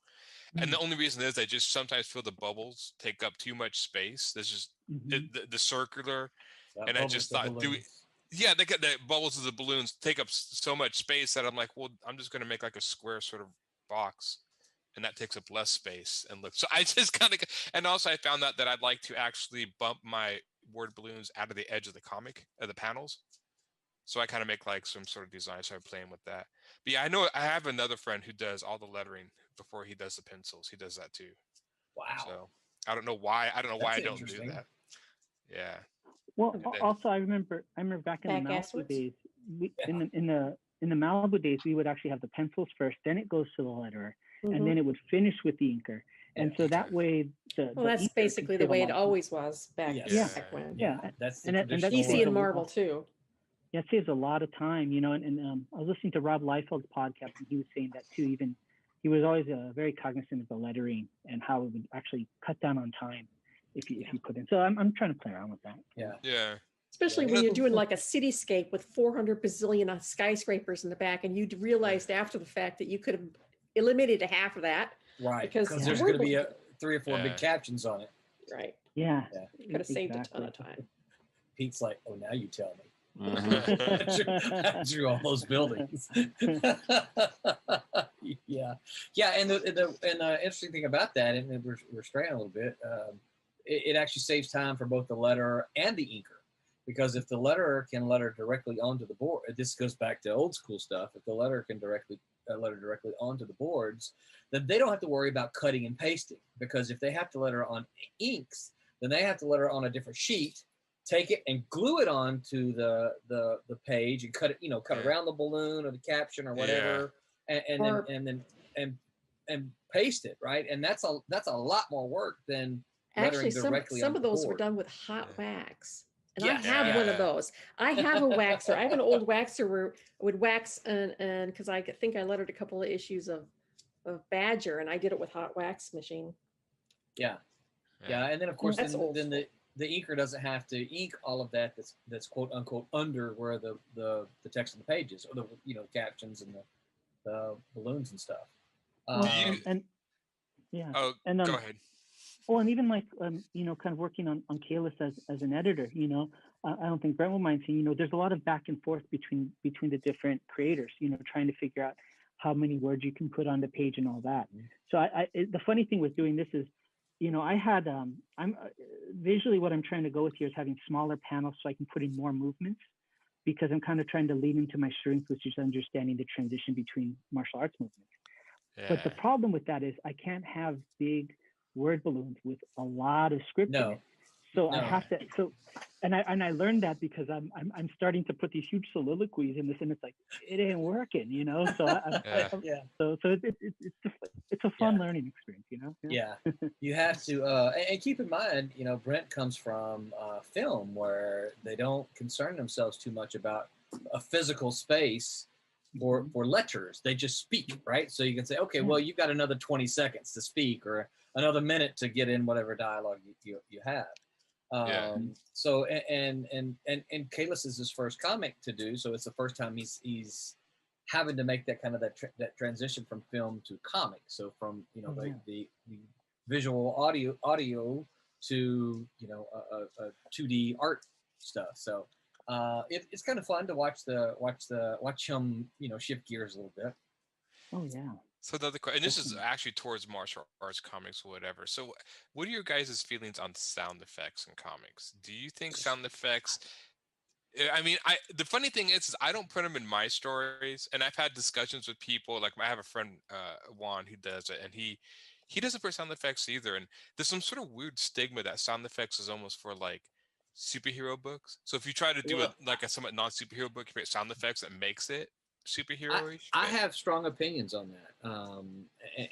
And the only reason is I just sometimes feel the bubbles take up too much space. There's just Mhm. the circular, That and I bubbles just the thought, balloons. yeah, the bubbles of the balloons take up so much space that I'm like, well, I'm just gonna make like a square sort of box, and that takes up less space and look. So I just kind of, and also I found out that I'd like to actually bump my word balloons out of the edge of the comic of the panels. So I kind of make like some sort of design. I started playing with that. But yeah, I know I have another friend who does all the lettering before he does the pencils. He does that too. Wow, So I don't know why. I don't know why that's I don't do interesting. that. Yeah. Well, And then also I remember back in the Back Malibu asswards? days, we, Yeah. in the Malibu days, we would actually have the pencils first, then it goes to the letterer, and Mhm. then it would finish with the inker. And Yeah. so that okay. way the Well, that's inker could basically the save a way lot it of time. always was back, Yes. Yeah, back when. yeah, That's the and that traditional saves DC a and way. Marvel lot. too. Yeah, it saves a lot of time, and I was listening to Rob Liefeld's podcast, and he was saying that too. Even he was always very cognizant of the lettering and how it would actually cut down on time if you put in. So I'm trying to play around with that. Yeah. Yeah. Especially Yeah. when And you're doing like a cityscape with 400 bazillion skyscrapers in the back, and you realized after the fact that you could have eliminated half of that. Right. Because Because Yeah. there's going to be 3 or 4 big Yeah. captions on it. Right. Yeah, Yeah. Could have saved a ton exactly. of time. Pete's like, oh, now you tell me. Mhm. I drew all those buildings. Yeah, yeah, and the interesting thing about that, and we're straying a little bit, it actually saves time for both the letterer and the inker, because if the letterer can letter directly onto the board, this goes back to old school stuff. If the letterer can letter directly onto the boards, then they don't have to worry about cutting and pasting, because if they have to letter on inks, then they have to letter on a different sheet, take it and glue it onto the page and cut it, cut Yeah. around the balloon or the caption or Yeah. whatever, and Or- then paste it, right? And that's a lot more work than Actually, lettering directly some on of the those were board. done with hot wax. And Yes. I have one of Yeah. those. I have a waxer. I have an old waxer where I would wax and because I think I lettered a couple of issues of Badger, and I did it with hot wax machine. Yeah, yeah, and then of course, That's then, old then the inker doesn't have to ink all of that. That's quote unquote under where the text on the pages, or the captions and the balloons and stuff. Well, Do you? and yeah, Oh, and go ahead. well, and even like kind of working on Kalis as an editor, I don't think Brent will mind saying, there's a lot of back and forth between the different creators, trying to figure out how many words you can put on the page and all that. So the funny thing with doing this is, I had I'm visually what I'm trying to go with here is having smaller panels so I can put in more movements, because I'm kind of trying to lean into my strength, which is understanding the transition between martial arts movements. But the Yeah. problem with that is I can't have big word balloons with a lot of script in No, it. So I no. have to. So, and I learned that because I'm starting to put these huge soliloquies in this, and it's like it ain't working, So Yeah. Yeah. So it's a fun learning experience, Yeah, you have to, and keep in mind, Brent comes from film where they don't concern themselves too much about a physical space for lecturers. They just speak, right? So you can say, okay, well, you've got another 20 seconds to speak, or another minute to get in whatever dialogue you have. Yeah. So and Kalis is his first comic to do, so it's the first time he's having to make that kind of that transition from film to comic. So from the visual audio to a 2D art stuff. So it's kind of fun to watch him shift gears a little bit. Oh yeah. So the other question, and this is actually towards martial arts comics or whatever. So, what are your guys' feelings on sound effects in comics? Do you think sound effects? I mean, the funny thing is I don't put them in my stories, and I've had discussions with people. Like I have a friend, Juan, who does it, and he doesn't put sound effects either. And there's some sort of weird stigma that sound effects is almost for like superhero books. So if you try to do Well, a somewhat non-superhero book, you put sound effects that makes it superhero-ish. I but- have strong opinions on that,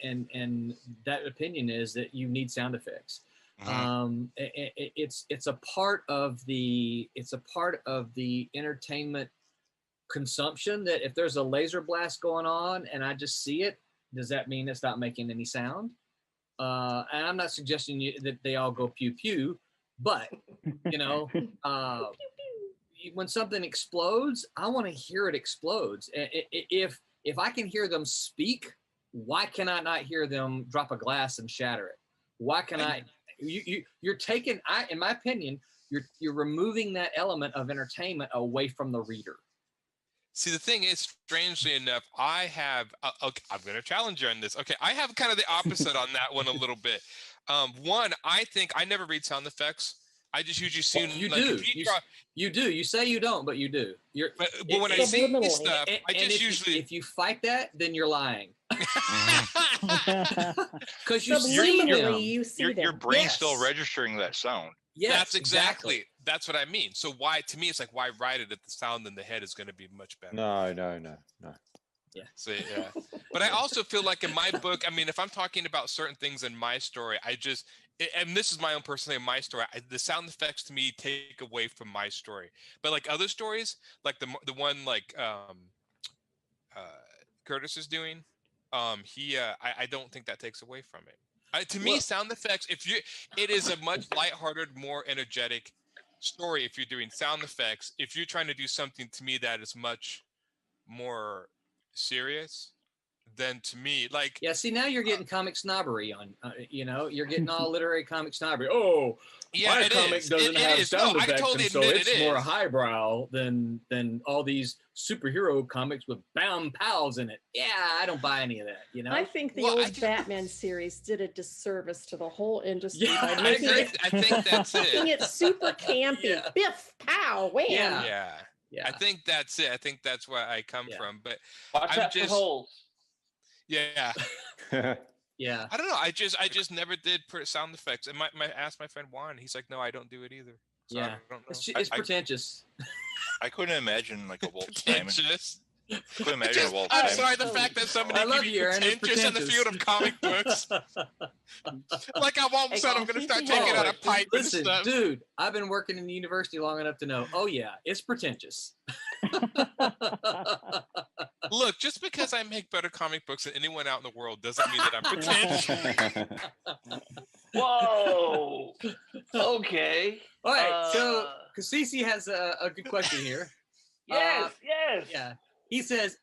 and that opinion is that you need sound effects. It's a part of the entertainment consumption that if there's a laser blast going on and I just see it, does that mean it's not making any sound? And I'm not suggesting that they all go pew pew, but when something explodes, I want to hear it explodes. If I can hear them speak, why can I not hear them drop a glass and shatter it? Why can you're taking, in my opinion, you're removing that element of entertainment away from the reader. See, the thing is, strangely enough, I have. Okay, I'm going to challenge you on this. Okay, I have kind of the opposite on that one a little bit. One, I think I never read sound effects. I just usually see you do. You do. You say you don't, but you do. But when I see stuff, I just usually. If you fight that, then you're lying. Because you see your brain's still registering that sound. Yes, that's exactly. That's what I mean. So why, to me, it's like, why write it if the sound in the head is going to be much better? No. Yeah. So yeah, but I also feel like in my book, I mean, if I'm talking about certain things in my story, and this is my own personally in my story, the sound effects to me take away from my story. But like other stories, like the one like Curtis is doing, I don't think that takes away from it. To me, sound effects, it is a much lighthearted, more energetic story if you're doing sound effects. If you're trying to do something to me that is much more serious, then to me, like, yeah. See, now you're getting comic snobbery on. You're getting all literary comic snobbery. Oh, yeah, my comic doesn't have sound effects, totally and so admit it's more highbrow than all these superhero comics with bound pals in it. Yeah, I don't buy any of that. I think the old Batman series did a disservice to the whole industry by making I think that's making it super campy. Yeah. Biff, pow, wham. Yeah. I think that's it. I think that's where I come from. But watch out for holes. Yeah. Yeah. I don't know. I just never did put sound effects. And I asked my friend Juan. He's like, no, I don't do it either. So Yeah. I don't know. It's pretentious. I couldn't imagine like a Walt Simon. Pretentious. Couldn't imagine a Walt I'm Simon. sorry, the fact that somebody can be pretentious in the field of comic books. Like I won't said I'm going to start taking out a pipe Listen, and stuff. dude, I've been working in the university long enough to know, oh yeah, it's pretentious. Look, just because I make better comic books than anyone out in the world doesn't mean that I'm pretentious. Whoa. Okay. All right. So Kasisi has a good question here. Yes. Yeah. He says,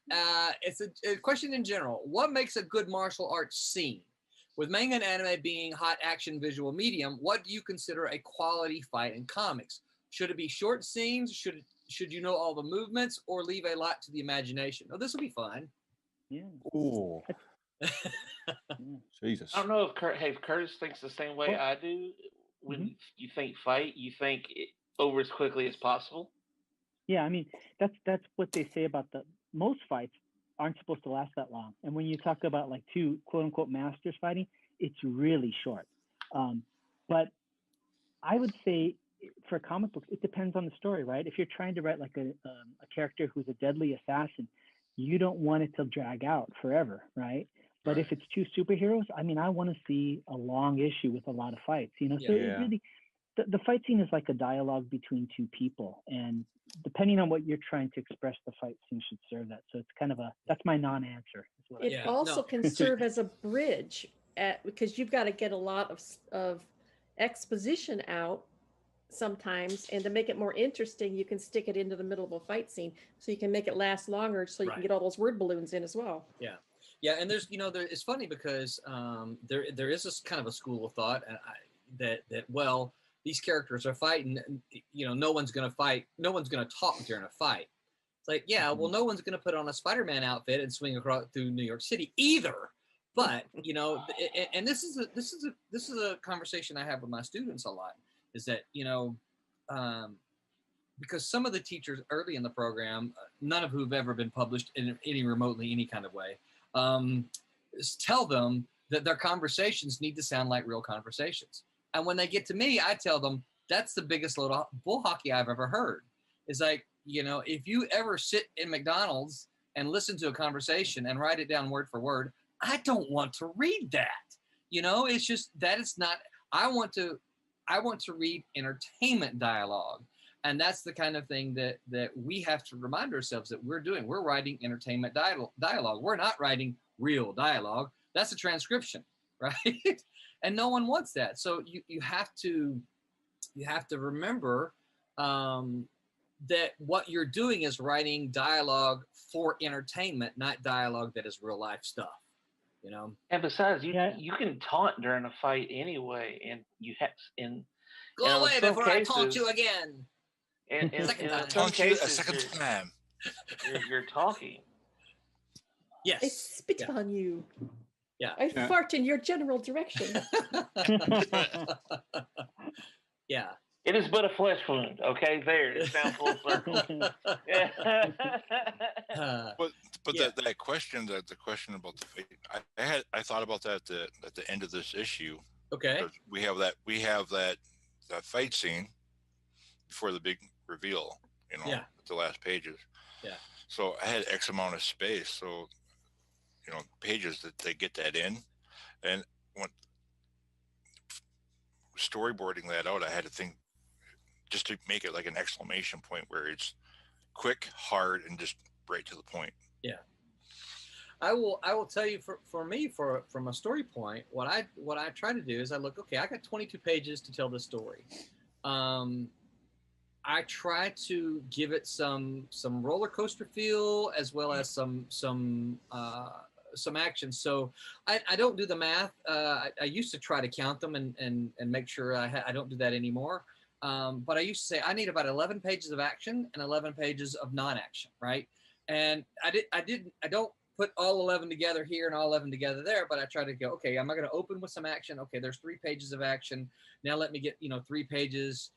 it's a question in general. What makes a good martial arts scene? With manga and anime being hot action visual medium, what do you consider a quality fight in comics? Should it be short scenes? Should you know all the movements, or leave a lot to the imagination? Oh, this will be fun. Yeah. Oh. Jesus. I don't know if Curtis thinks the same way I do. When you think fight, you think it over as quickly as possible. Yeah, I mean that's what they say about most fights aren't supposed to last that long. And when you talk about like two quote unquote masters fighting, it's really short. But I would say for comic books, it depends on the story, right? If you're trying to write like a character who's a deadly assassin, you don't want it to drag out forever, right? But if it's two superheroes, I mean, I want to see a long issue with a lot of fights, So it really, the fight scene is like a dialogue between two people, and depending on what you're trying to express, the fight scene should serve that. So it's kind of that's my non-answer. It also can serve as a bridge because you've got to get a lot of exposition out sometimes, and to make it more interesting, you can stick it into the middle of a fight scene so you can make it last longer, so you can get all those word balloons in as well. Yeah, and there's it's funny because there is this kind of a school of thought that well, these characters are fighting, no one's going to fight, no one's going to talk during a fight. It's like, yeah, well, no one's going to put on a Spider-Man outfit and swing across through New York City either. But and this is a conversation I have with my students a lot. Is that because some of the teachers early in the program, none of who've ever been published in any kind of way, tell them that their conversations need to sound like real conversations. And when they get to me, I tell them that's the biggest load of bull hockey I've ever heard. It's like, if you ever sit in McDonald's and listen to a conversation and write it down word for word, I don't want to read that. It's just that it's not. I want to I want to read entertainment dialogue. And that's the kind of thing that we have to remind ourselves that we're doing. We're writing entertainment dialogue. We're not writing real dialogue. That's a transcription, right? And no one wants that. So you have to remember that what you're doing is writing dialogue for entertainment, not dialogue that is real life stuff. You know. And besides, you can taunt during a fight anyway, and you have go away before I taunt you again. And second time. Taunt you a second time. You're talking. Yes. I spit on you. Yeah. I fart in your general direction. Yeah. It is but a flesh wound. Okay, there. It's down full circle. But that question, the question about the fate, I thought about that at the end of this issue. Okay. We have that fight scene before the big reveal, at the last pages. Yeah. So I had X amount of space, so pages that they get that in, and when storyboarding that out, I had to think just to make it like an exclamation point where it's quick, hard, and just right to the point. Yeah. I will tell you for me from a story point, what I try to do is I look, okay, I got 22 pages to tell this story. I try to give it some roller coaster feel as well as some action. So I don't do the math. I used to try to count them and make sure I don't do that anymore. But I used to say I need about 11 pages of action and 11 pages of non-action, right? And I don't put all 11 together here and all 11 together there, but I try to go, okay, am I going to open with some action? Okay, there's 3 pages of action. Now let me get 3 pages.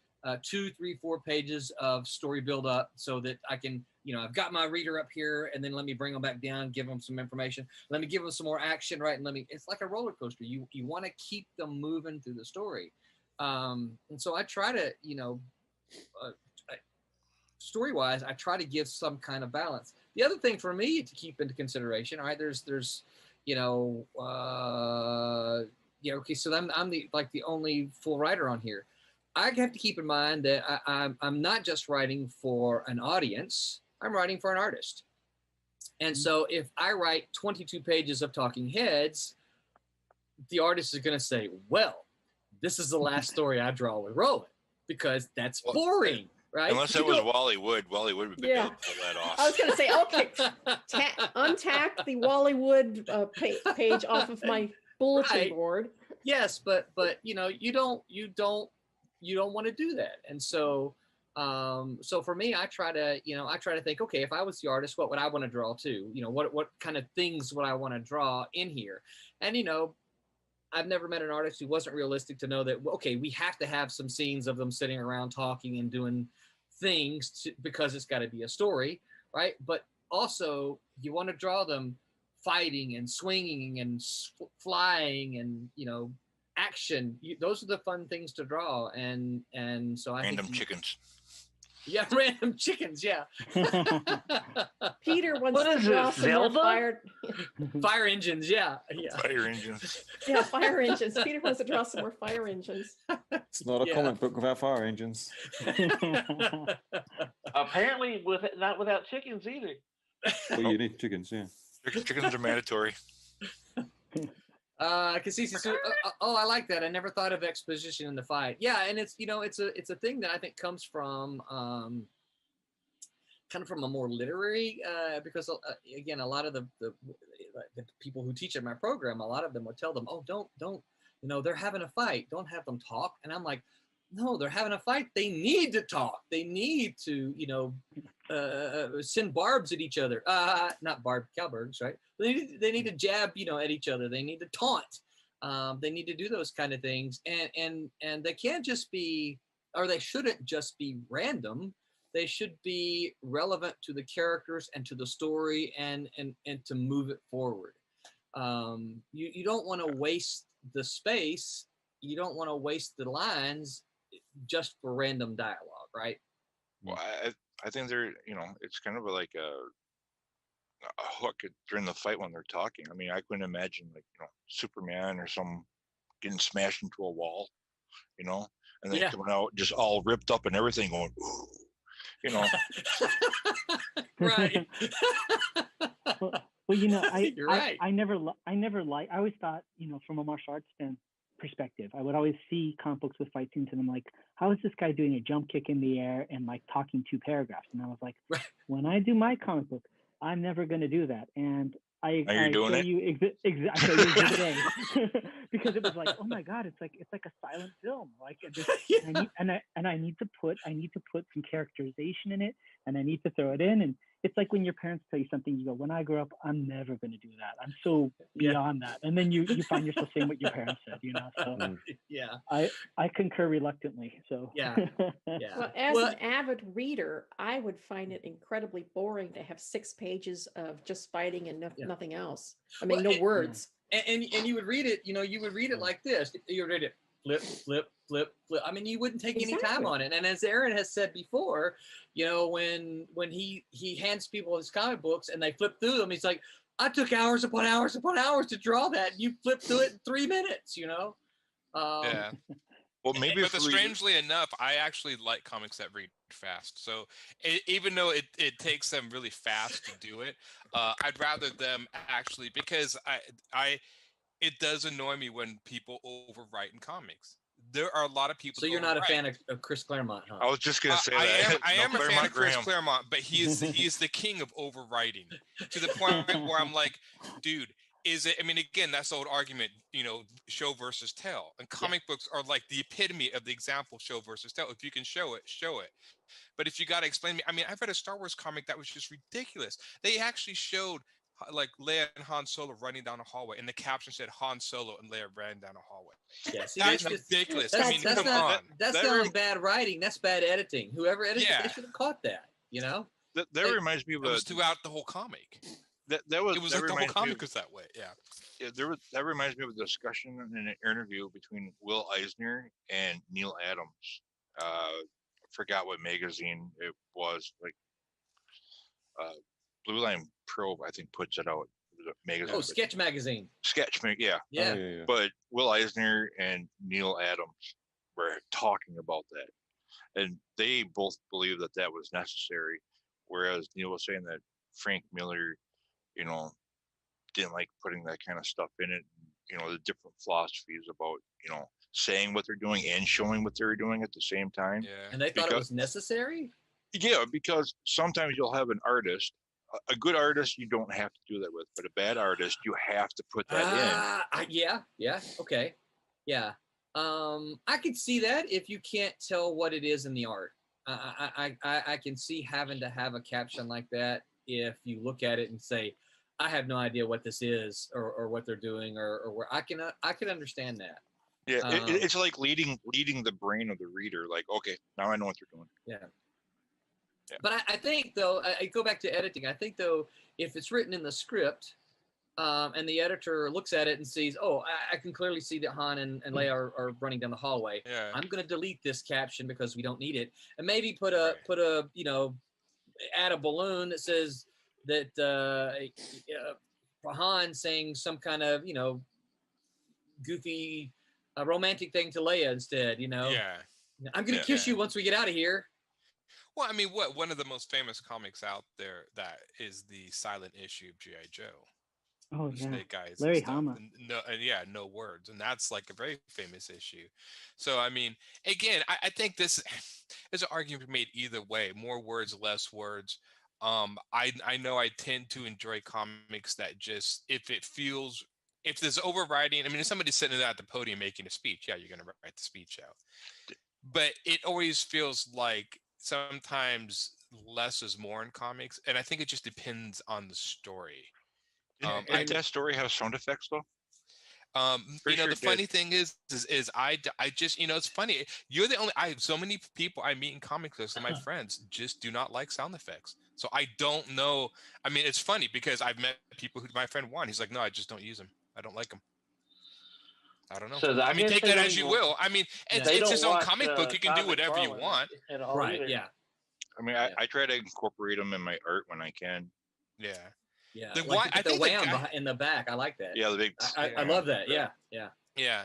2, 3, 4 pages of story build up so that I can, I've got my reader up here, and then let me bring them back down, give them some information. Let me give them some more action, right? And it's like a roller coaster. You want to keep them moving through the story. And so I try to, story-wise, I try to give some kind of balance. The other thing for me to keep into consideration, all right, there's okay, so I'm the only full writer on here. I have to keep in mind that I'm not just writing for an audience, I'm writing for an artist. And so if I write 22 pages of talking heads, the artist is going to say, well, this is the last story I draw with Rowan, because that's boring, right? Unless it was Wally Wood. Wally Wood would be able to pull that off. I was going to say, okay, untack the Wally Wood page off of my bulletin board. Yes, but you don't want to do that. And so so for me, I try to think, okay, if I was the artist, what would I want to draw too? What kind of things would I want to draw in here? And I've never met an artist who wasn't realistic to know that, okay, we have to have some scenes of them sitting around talking and doing things because it's got to be a story, right? But also you want to draw them fighting and swinging and flying and, action. Those are the fun things to draw. And so I Random chickens. Yeah, random chickens. Yeah. Peter wants to draw some more fire engines. Yeah. Fire engines. Yeah, fire engines. Peter wants to draw some more fire engines. It's not a comic book without fire engines. Apparently, not without chickens either. Well, you need chickens, yeah. Chickens are mandatory. I like that. I never thought of exposition in the fight. Yeah, and it's it's a thing that I think comes from kind of from a more literary because again, a lot of the people who teach at my program, a lot of them would tell them, oh, don't they're having a fight, don't have them talk. And I'm like, no, they're having a fight. They need to talk. They need to, send barbs at each other. Not barbed cowbirds, right? They need to jab, at each other. They need to taunt. They need to do those kind of things. And they can't just be, or they shouldn't just be random. They should be relevant to the characters and to the story and to move it forward. You don't want to waste the space. You don't want to waste the lines just for random dialogue, right? Well, I think it's kind of like a hook during the fight when they're talking. I mean, I couldn't imagine Superman or some getting smashed into a wall, and they Yeah. coming out just all ripped up and everything, going, ooh, you know. Right. Well, you know, You're right. I always thought, you know, from a martial arts perspective, I would always see comic books with fight scenes and I'm like, how is this guy doing a jump kick in the air and like talking 2 paragraphs? And I was like, Right. when I do my comic book, I'm never going to do that. And I doing show it? you I show you Exhibit A because it was like, oh my god, it's like a silent film. Like Yeah. I need to put some characterization in it, and I need to throw it in. And it's like when your parents tell you something, you go, when I grow up, I'm never going to do that. I'm so Yeah. beyond that. And then you find yourself saying what your parents said, you know. So Yeah. I concur reluctantly. So Yeah. Yeah. Well, as Well, an avid reader, I would find it incredibly boring to have 6 pages of just fighting and Yeah. nothing else. I mean, Well, no and- words. and you would read it, you know, you would read it like this. You would read it flip, flip, flip, flip. I mean, you wouldn't take any time Exactly. on it. And as Aaron has said before, you know, when he hands people his comic books and they flip through them, he's like, I took hours upon hours upon hours to draw that. And you flip through it in 3 minutes, you know? Yeah. Well, maybe But if we, strangely enough, I actually like comics that read fast. So even though it takes them really fast to do it, I'd rather them actually, because it does annoy me when people overwrite in comics. There are a lot of people. So you're not a fan of Chris Claremont, huh? I was just gonna say I that. am a fan Claremont of Chris Graham. Claremont, but he is the king of overwriting to the point where I'm like, dude, is it? I mean, again, that's the old argument, you know, show versus tell. And comic books are like the epitome of the example show versus tell. If you can show it, show it. But if you got to explain me, I mean, I've read a Star Wars comic that was just ridiculous. They actually showed like Leia and Han Solo running down a hallway, and the caption said Han Solo and Leia ran down a hallway. Yeah, see, That's ridiculous. I mean, that's come not, on. That's not bad writing. That's bad editing. Whoever edited it, they should have caught that, you know? That reminds me of It was throughout the whole comic. That It was that like the whole reminds me comic of- was that way. Yeah. that reminds me of a discussion in an interview between Will Eisner and Neil Adams. I forgot what magazine it was. Like Blue Line Probe, I think, puts it out. It was a magazine. Oh, Sketch Magazine. Yeah. Yeah. But Will Eisner and Neil Adams were talking about that, and they both believe that that was necessary. Whereas Neil was saying that Frank Miller, you know, didn't like putting that kind of stuff in it. You know, the different philosophies about, you know, saying what they're doing and showing what they're doing at the same time. Yeah. And they thought it was necessary? Yeah, because sometimes you'll have an artist, a good artist you don't have to do that with, but a bad artist you have to put that in. Yeah, okay. Yeah. I could see that if you can't tell what it is in the art. I can see having to have a caption like that if you look at it and say, I have no idea what this is or what they're doing or where I can understand that. Yeah, it's like leading the brain of the reader. Like, okay, now I know what they're doing. Yeah. But I think, though, I go back to editing. I think, though, if it's written in the script and the editor looks at it and sees, oh, I can clearly see that Han and Leia are running down the hallway. Yeah. I'm going to delete this caption because we don't need it. And maybe put a you know, add a balloon that says that Han saying some kind of, you know, goofy romantic thing to Leia instead, you know? Yeah. I'm going to kiss you once we get out of here. Well, I mean, one of the most famous comics out there that is the silent issue of G.I. Joe. Oh, The yeah. Snake Guys. Larry and stuff. Hama. No words. And that's like a very famous issue. So, I mean, again, I think this is an argument made either way. More words, less words. I know I tend to enjoy comics that just, if there's overriding, I mean, if somebody's sitting at the podium making a speech, yeah, you're going to write the speech out. But it always feels like sometimes less is more in comics. And I think it just depends on the story. Did that story have sound effects, though? You know, the funny thing is I just, you know, it's funny. You're the only, I have so many people I meet in comic books and my friends just do not like sound effects. So I don't know. I mean, it's funny because I've met people who, my friend Juan, he's like, no, I just don't use them. I don't like them. I don't know. So I mean, guess take they that don't as you even- will. I mean, it's They don't his own watch, comic book. You can do Todd whatever you McFarlane want. at all Right, either. yeah. I mean, I try to incorporate them in my art when I can. Yeah. Yeah. The Like why- you put I the think the wham guy- in the back. I like that. Yeah, the big. I love that. Yeah. Yeah.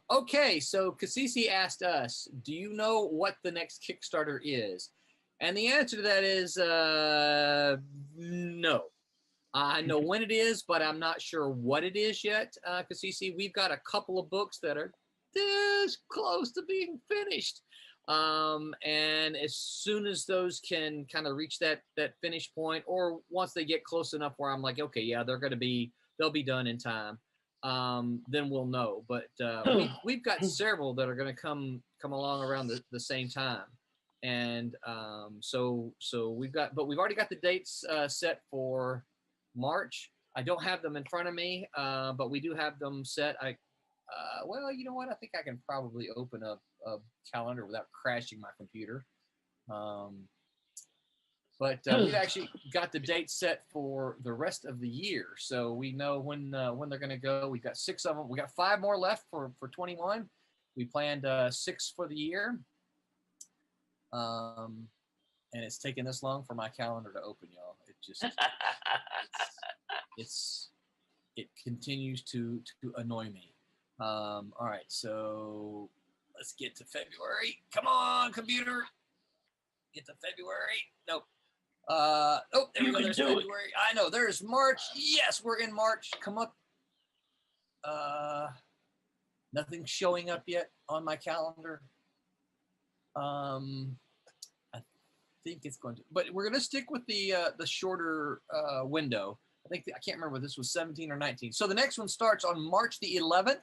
Okay, so Kasisi asked us, do you know what the next Kickstarter is? And the answer to that is no. I know when it is, but I'm not sure what it is yet. Kasisi, we've got a couple of books that are this close to being finished. And as soon as those can kind of reach that finish point, or once they get close enough where I'm like, okay, yeah, they'll be done in time. Then we'll know. But we've got several that are going to come along around the same time, and so we've already got the dates set for March. I don't have them in front of me, but we do have them set. Well, you know what? I think I can probably open up a calendar without crashing my computer. But we've actually got the date set for the rest of the year, so we know when they're going to go. We've got 6 of them. We got 5 more left for 21. We planned 6 for the year, and it's taken this long for my calendar to open, y'all. It just it continues to annoy me. All right, so let's get to February. Come on, computer. Get to February. Nope. Oh, there we go. There's February. I know. There's March. Yes, we're in March. Come up. Nothing's showing up yet on my calendar. I think it's going to, but we're going to stick with the shorter window. I can't remember if this was 17 or 19. So the next one starts on March the 11th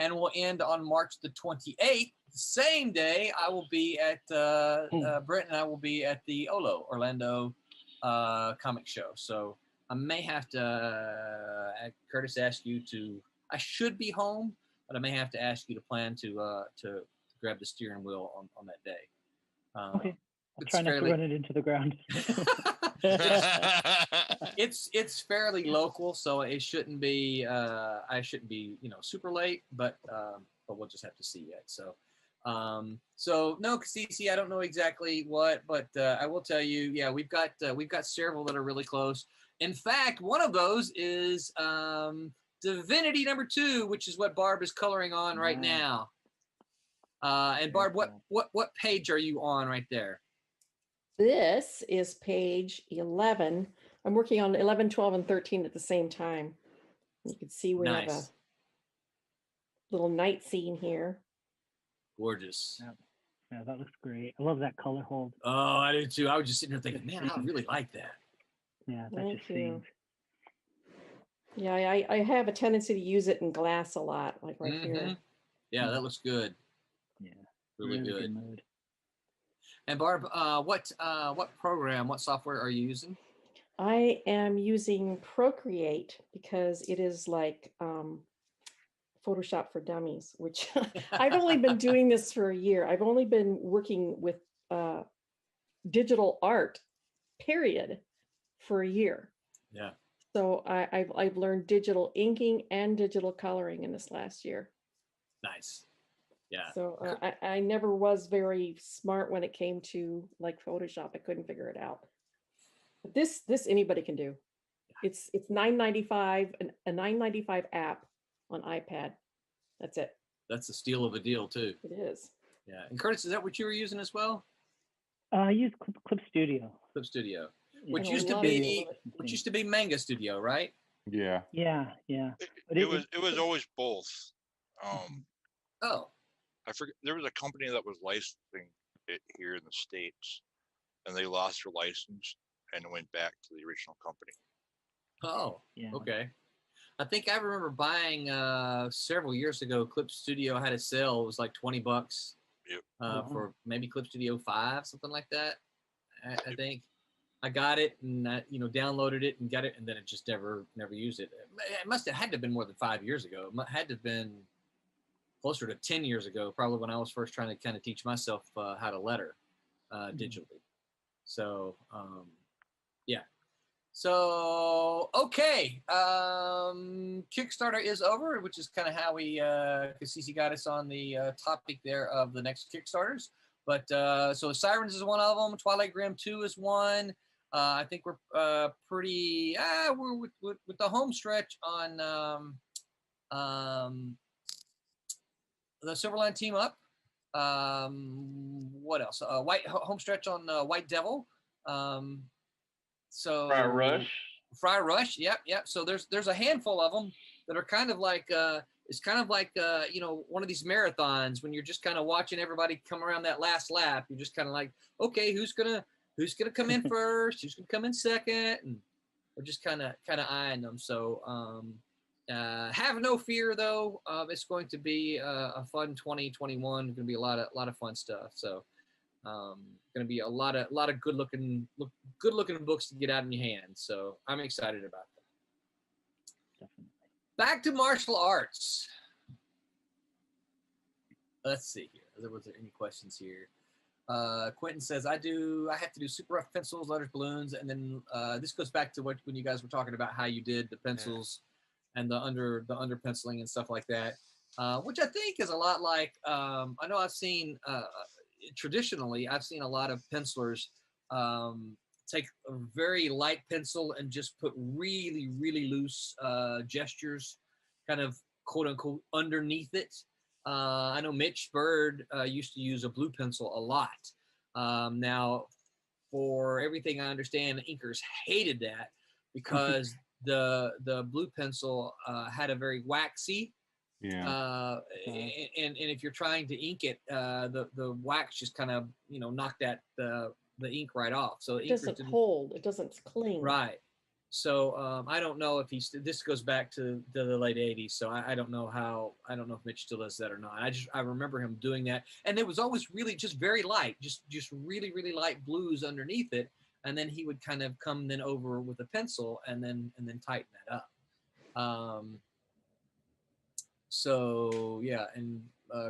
and will end on March the 28th. The same day, I will be at Brent and I will be at the Orlando comic show. So I may have to, Curtis, ask you to. I should be home, but I may have to ask you to plan to grab the steering wheel on that day. Okay. I'll try not to run it into the ground. It's fairly local, so it shouldn't be. I shouldn't be, super late, but we'll just have to see yet. So no, Kasisi, I don't know exactly what, but I will tell you, yeah, we've got several that are really close. In fact, one of those is Divinity #2, which is what Barb is coloring on right now. And Barb, what page are you on right there? This is page 11. I'm working on 11, 12, and 13 at the same time. You can see we have a little night scene here. Gorgeous. Yeah, that looks great. I love that color hold. Oh, I do too. I was just sitting here thinking, man, I really like that. Yeah, that just seems. Yeah, I have a tendency to use it in glass a lot, like right here. Yeah, that looks good. Yeah, really good. Mood. And Barb, what program, what software are you using? I am using Procreate because it is like Photoshop for Dummies, which I've only been doing this for a year. I've only been working with digital art, period, for a year. Yeah. So I've learned digital inking and digital coloring in this last year. Nice. Yeah. So I never was very smart when it came to like Photoshop. I couldn't figure it out. But this anybody can do. It's $9.95, a $9.95 app on iPad. That's it. That's a steal of a deal too. It is. Yeah. And Curtis, is that what you were using as well? I use Clip Studio. Clip Studio, which used to be Manga Studio, right? Yeah. Yeah. It was always both. Oh. I forget. There was a company that was licensing it here in the States, and they lost their license and went back to the original company. Oh, yeah. Okay. I think I remember buying several years ago. Clip Studio had a sale. It was like $20 for maybe Clip Studio 5, something like that. I think I got it and downloaded it and got it, and then it just never used it. It must have had to have been more than 5 years ago. It had to have been closer to 10 years ago, probably when I was first trying to kind of teach myself how to letter digitally. So, yeah. So, okay. Kickstarter is over, which is kind of how we, Kasisi got us on the topic there of the next Kickstarters. But so Sirens is one of them. Twilight Grim 2 is one. I think we're pretty, we're with the home stretch on the Silverline team up. What else? White home stretch on White Devil. So Friar Rush. Friar Rush. Yep. So there's a handful of them that are kind of like it's kind of like one of these marathons when you're just kind of watching everybody come around that last lap. You're just kind of like, okay, who's gonna come in first? Who's gonna come in second? And we're just kind of eyeing them. So have no fear though. It's going to be a fun 2021. Going to be a lot of fun stuff. So going to be a lot of good looking books to get out in your hands. So I'm excited about that. Definitely. Back to martial arts. Let's see here. Was there any questions here? Quentin says, I have to do super rough pencils, letters, balloons, and then this goes back to when you guys were talking about how you did the pencils and the under penciling and stuff like that, which I think is a lot like I know I've seen traditionally I've seen a lot of pencilers take a very light pencil and just put really loose gestures, kind of quote unquote underneath it. I know Mitch Bird used to use a blue pencil a lot. Now, for everything I understand, inkers hated that because the blue pencil had a very waxy. And if you're trying to ink it, the wax just kind of knocked the ink right off. So it doesn't hold. It doesn't cling. Right. So I don't know if this goes back to the late 80s. So I don't know if Mitch still does that or not. I remember him doing that. And it was always really just very light, just really light blues underneath it. And then he would kind of come then over with a pencil and then tighten that up. So yeah. And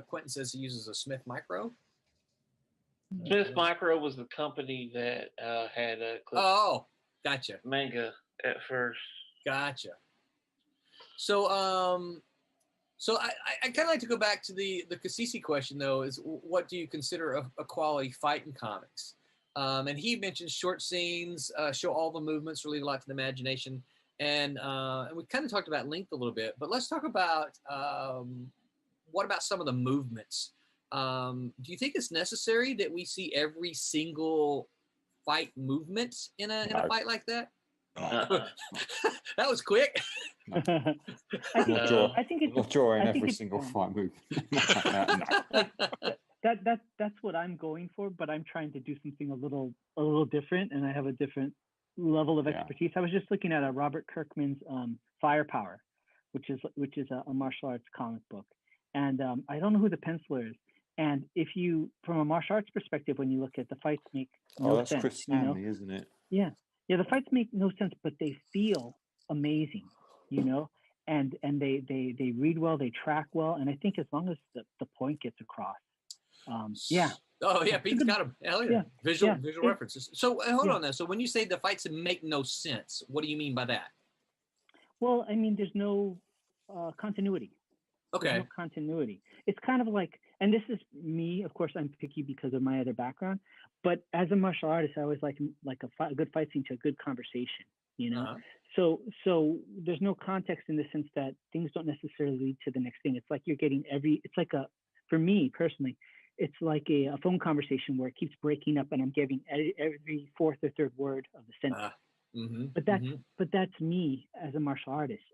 Quentin says he uses a Smith Micro. Smith Micro was the company that had a gotcha. manga at first. Gotcha. So so I kind of like to go back to the Cassisi question though, is what do you consider a quality fight in comics? And he mentions short scenes, show all the movements, relieve a lot to the imagination, and we kind of talked about length a little bit, but let's talk about what about some of the movements? Do you think it's necessary that we see every single fight movement in a fight like that? That was quick. I think it's not drawing every single fight move. That's what I'm going for, but I'm trying to do something a little different, and I have a different level of expertise. I was just looking at Robert Kirkman's Firepower, which is a martial arts comic book, and I don't know who the penciler is. And if you, from a martial arts perspective, when you look at the fights, make no sense. That's Chris Stanley, isn't it? Yeah, the fights make no sense, but they feel amazing, and they read well, they track well, and I think as long as the point gets across, yeah. Oh yeah, Pete's got them. Hell yeah. Visual references. So hold on there. So when you say the fights make no sense, what do you mean by that? Well, I mean there's no continuity. Okay. There's no continuity. It's kind of like, and this is me, of course, I'm picky because of my other background, but as a martial artist, I always like a good fight scene to a good conversation, So there's no context in the sense that things don't necessarily lead to the next thing. It's like you're getting for me personally, it's like a phone conversation where it keeps breaking up and I'm giving every fourth or third word of the sentence. But that's me as a martial artist.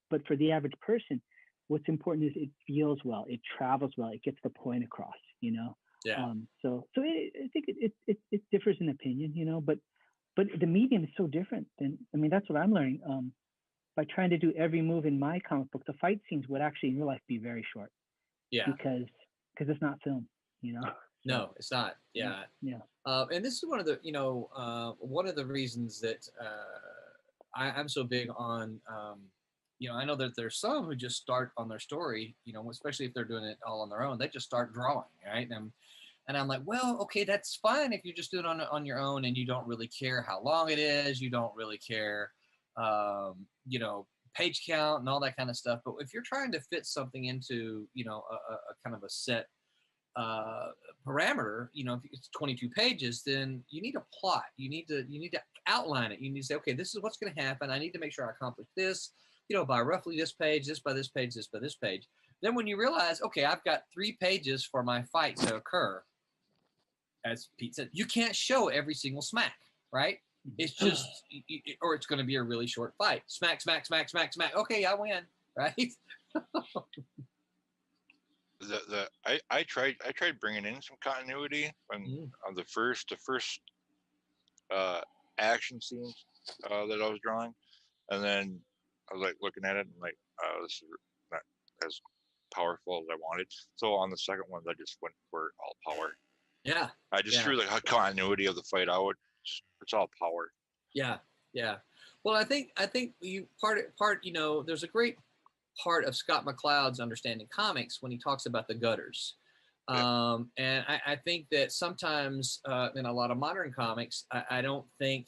But for the average person, what's important is it feels well, it travels well, it gets the point across, Yeah. So I think it differs in opinion, but the medium is so different that's what I'm learning. By trying to do every move in my comic book, the fight scenes would actually in real life be very short. Yeah. Because it's not film, No, it's not. Yeah. Yeah. And this is one of the reasons that I'm so big on. I know that there's some who just start on their story, especially if they're doing it all on their own. They just start drawing, right? And I'm like, well, okay, that's fine if you're just doing it on your own and you don't really care how long it is. You don't really care, page count and all that kind of stuff. But if you're trying to fit something into, a kind of a set parameter, if it's 22 pages, then you need a plot. You need to outline it. You need to say, okay, this is what's going to happen. I need to make sure I accomplish this. by roughly this page, this by this page, this by this page. Then when you realize, okay, I've got 3 pages for my fight to occur, as Pete said, you can't show every single smack, right? It's just, or it's going to be a really short fight. Smack, smack, smack, smack, smack. Okay, I win, right? I tried bringing in some continuity on the first action scenes that I was drawing, and then I was like looking at it and like, this is not as powerful as I wanted. So on the second one, I just went for all power. Yeah. I just threw the continuity of the fight out. It's all power. Yeah. Well, I think you part. There's a great part of Scott McCloud's understanding comics when he talks about the gutters. And I think that sometimes in a lot of modern comics, I don't think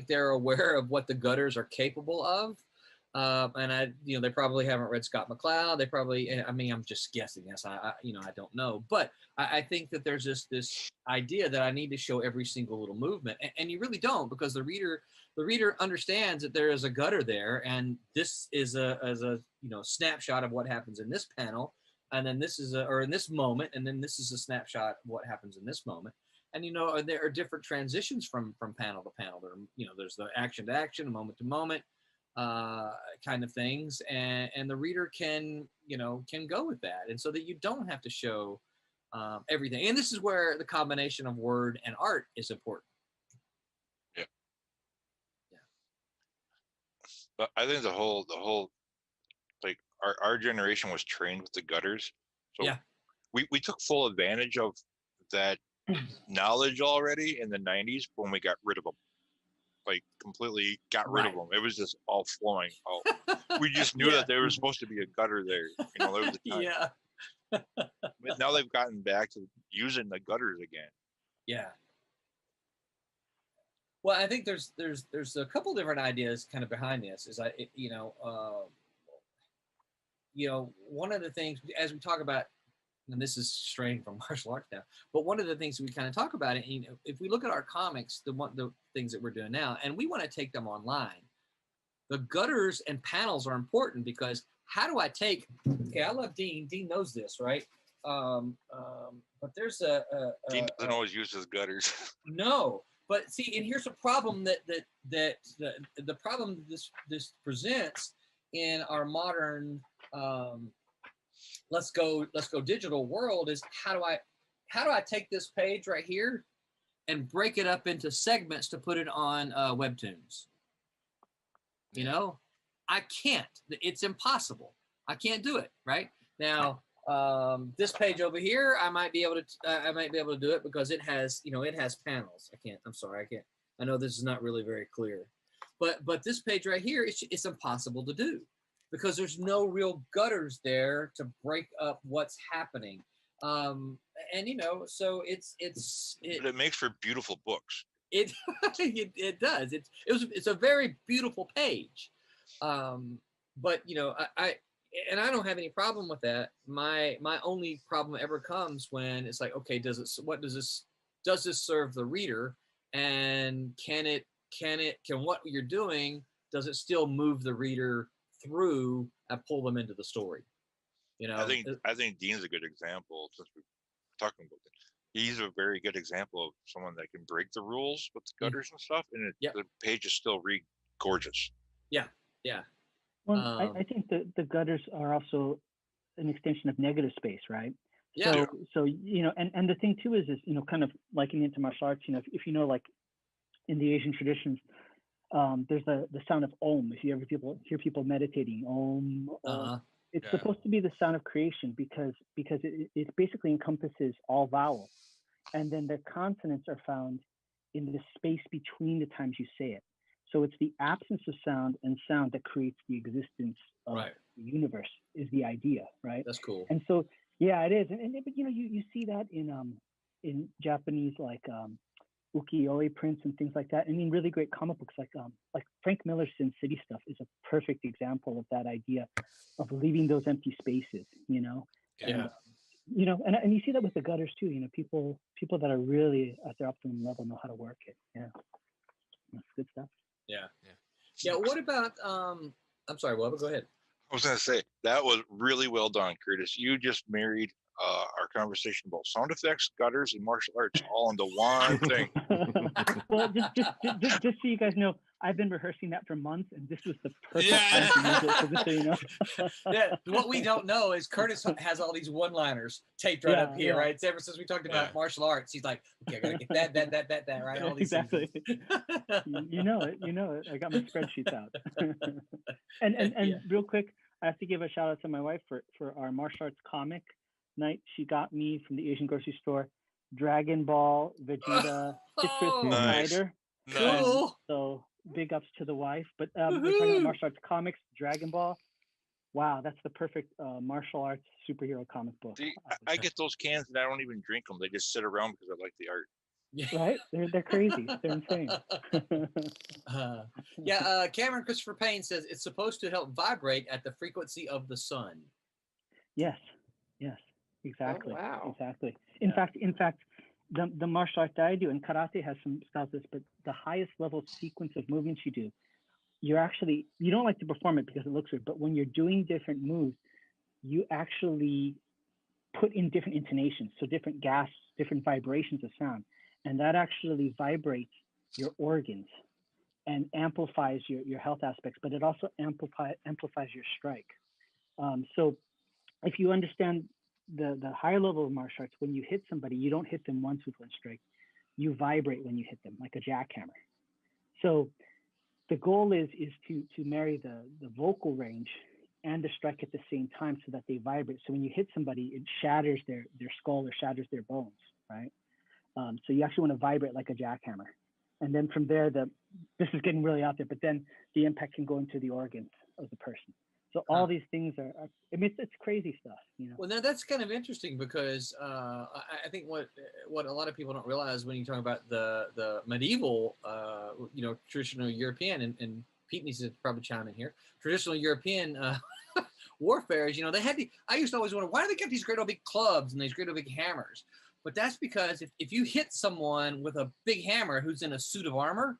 they're aware of what the gutters are capable of. And they probably haven't read Scott McCloud. They probably, I mean, I'm just guessing. Yes, I don't know, but I think that there's this idea that I need to show every single little movement, and you really don't, because the reader understands that there is a gutter there, and this is a snapshot of what happens in this panel, and then this is in this moment, and then this is a snapshot of what happens in this moment. And there are different transitions from panel to panel. There's the action to action, moment to moment, kind of things, and the reader can go with that, and so that you don't have to show everything. And this is where the combination of word and art is important. Yeah. But I think the whole like our generation was trained with the gutters, so we took full advantage of that knowledge already in the 90s when we got rid of them. Like completely got rid of them. It was just all flowing out. We just knew that there was supposed to be a gutter there. There was a time. Yeah. But now they've gotten back to using the gutters again. Yeah. Well, I think there's a couple different ideas kind of behind this. One of the things, as we talk about, and this is straying from martial arts now, but one of the things we kind of talk about, if we look at our comics, the things that we're doing now, and we want to take them online, the gutters and panels are important, because how do I take, okay, I love Dean. Dean knows this, right? But there's Dean doesn't always use his gutters. No, but see, and here's a problem that the problem this presents in our modern let's go digital world is, how do I take this page right here and break it up into segments to put it on Webtoons? I can't. It's impossible. I can't do it right now. This page over here, I might be able to do it because it has panels. I'm sorry, I can't. I know this is not really very clear, but this page right here, it's impossible to do, because there's no real gutters there to break up what's happening. So but it makes for beautiful books. It does. It's a very beautiful page. But I don't have any problem with that. My only problem ever comes when it's like, okay, does this serve the reader, and can what you're doing, does it still move the reader through and pull them into the story? I think Dean's a good example, since we're talking about it. He's a very good example of someone that can break the rules with the gutters and stuff, and the pages still read gorgeous. Yeah. Well, I think the gutters are also an extension of negative space, right? Yeah. So and the thing too is kind of likening it to martial arts. If like in the Asian traditions, there's the sound of Om. If you ever hear people meditating, Om. It's supposed to be the sound of creation, because it basically encompasses all vowels, and then the consonants are found in the space between the times you say it. So it's the absence of sound and sound that creates the existence of the universe, is the idea, right? That's cool. And so, yeah, it is. But you see that in Japanese, like ukiyo-e prints and things like that. I mean, really great comic books like Frank Miller's Sin City stuff is a perfect example of that idea of leaving those empty spaces, Yeah. you know, and you see that with the gutters too. You know, people that are really at their optimum level know how to work it. Yeah, that's good stuff. Yeah. What about I'm sorry, Wubba, go ahead. I was going to say that was really well done, Curtis. You just married our conversation about sound effects, gutters, and martial arts all into one thing. Well, just so you guys know, I've been rehearsing that for months, and this was the perfect time to use it. So just so you know. Yeah, what we don't know is Curtis has all these one-liners taped right up here, right? It's ever since we talked about martial arts, he's like, okay, I gotta get that, right? All these exactly. things. You know it. I got my spreadsheets out. and real quick, I have to give a shout out to my wife for our martial arts comic night. She got me from the Asian grocery store Dragon Ball, Vegeta, Citrus, and Spider. Cool. So big ups to the wife. But we're talking about martial arts comics, Dragon Ball. Wow, that's the perfect martial arts superhero comic book. See, I get those cans and I don't even drink them. They just sit around because I like the art. Right? They're crazy. They're insane. Cameron Christopher Payne says it's supposed to help vibrate at the frequency of the sun. Yes, exactly. Oh, wow. Exactly. In fact, the martial art that I do, and karate has some styles of this, but the highest level sequence of movements you do, you don't like to perform it because it looks weird, but when you're doing different moves, you actually put in different intonations, so different gasps, different vibrations of sound, and that actually vibrates your organs and amplifies your health aspects, but it also amplifies your strike. So if you understand the higher level of martial arts, when you hit somebody, you don't hit them once with one strike, you vibrate when you hit them like a jackhammer. So the goal is to marry the vocal range and the strike at the same time so that they vibrate. So when you hit somebody, it shatters their skull or shatters their bones, right? So you actually want to vibrate like a jackhammer. And then from there, this is getting really out there, but then the impact can go into the organs of the person. So all these things are I mean, it's crazy stuff, you know. Well, now that's kind of interesting because I think what a lot of people don't realize when you talk about the medieval, traditional European, and Pete needs to probably chime in here, traditional European warfares, they had I used to always wonder, why do they got these great old big clubs and these great old big hammers? But that's because if you hit someone with a big hammer who's in a suit of armor,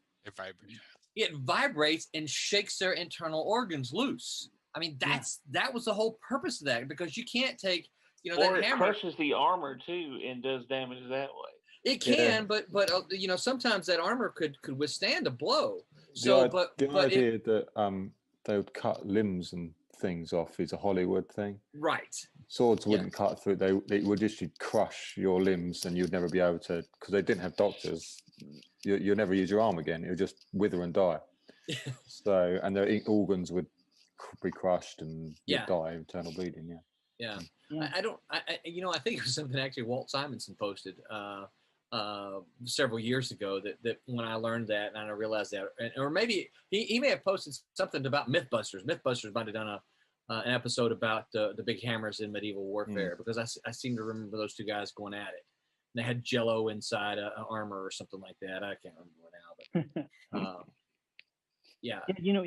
it vibrates and shakes their internal organs loose. I mean, that was the whole purpose of that, because you can't take, or that it hammer. crushes the armor too and does damage that way. It can, but sometimes that armor could withstand a blow. So, the idea that they would cut limbs and things off is a Hollywood thing. Right. Swords wouldn't cut through; they would just crush your limbs, and you'd never be able to, because they didn't have doctors. You'll never use your arm again; it would just wither and die. So, and their organs would be crushed and you'd die of internal bleeding. Yeah. I think it was something actually Walt Simonson posted several years ago that when I learned that and I realized that, or maybe he may have posted something about Mythbusters. Mythbusters might have done an episode about the big hammers in medieval warfare, because I seem to remember those two guys going at it. And they had Jello inside a armor or something like that. I can't remember now,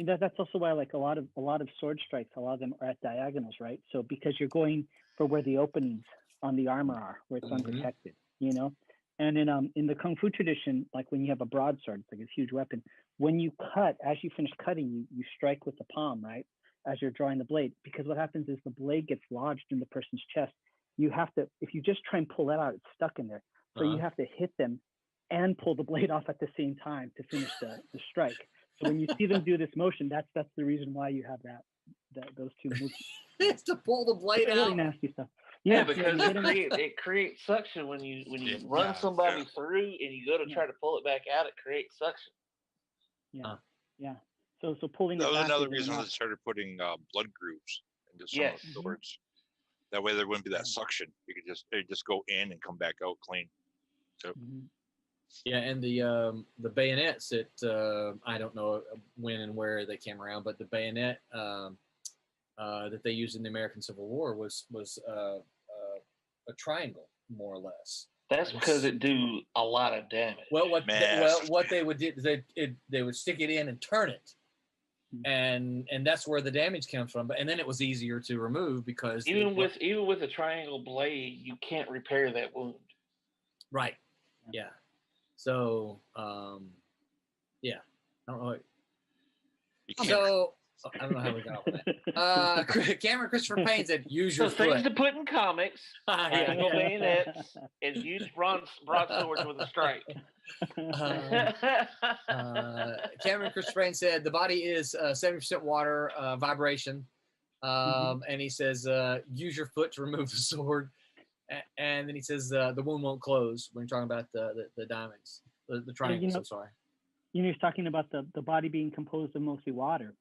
but that's also why, like, a lot of sword strikes, a lot of them are at diagonals, right? So because you're going for where the openings on the armor are, where it's unprotected, And in the Kung Fu tradition, like when you have a broadsword, it's like a huge weapon. When you cut, as you finish cutting, you strike with the palm, right? As you're drawing the blade, because what happens is the blade gets lodged in the person's chest. You have to, if you just try and pull that out, it's stuck in there. So you have to hit them and pull the blade off at the same time to finish the strike. So when you see them do this motion, that's the reason why you have those two moves. It's to pull the blade out. Really nasty stuff. Yeah, because it creates suction when you run somebody through and you go to try to pull it back out. It creates suction. Yeah. So pulling that it was back another reason they started putting blood grooves into some of the swords. That way there wouldn't be that suction. You could just go in and come back out clean. So. Yeah, and the bayonets that I don't know when and where they came around, but the bayonet that they used in the American Civil War was a triangle, more or less. That's because it do a lot of damage. Well, what they would do is they would stick it in and turn it, and that's where the damage comes from. But and then it was easier to remove because even with a triangle blade, you can't repair that wound. Right. Yeah. So yeah, I don't know. So I don't know how we got with that. Cameron Christopher Payne said, "Use your So foot." things to put in comics: triangle Yeah. bayonets and huge broadswords with a strike. Cameron Christopher Payne said, "The body is 70% water, vibration," and he says, "Use your foot to remove the sword." And then he says, "The wound won't close." When you're talking about the diamonds, the triangles. I'm sorry. He's talking about the body being composed of mostly water.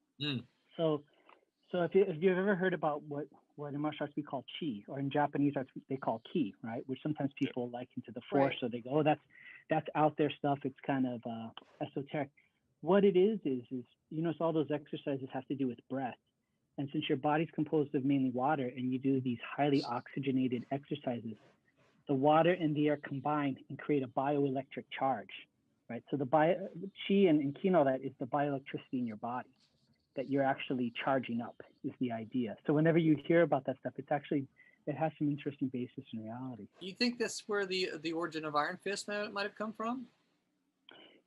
So if you've ever heard about what in martial arts we call chi, or in Japanese arts they call ki, right? Which sometimes people liken to the force, so they go, "Oh, that's out there stuff. It's kind of esoteric." What it is you notice all those exercises have to do with breath, and since your body's composed of mainly water, and you do these highly oxygenated exercises, the water and the air combine and create a bioelectric charge, right? So the chi and ki and all that is the bioelectricity in your body that you're actually charging up is the idea. So whenever you hear about that stuff, it has some interesting basis in reality. You think that's where the origin of Iron Fist might have come from?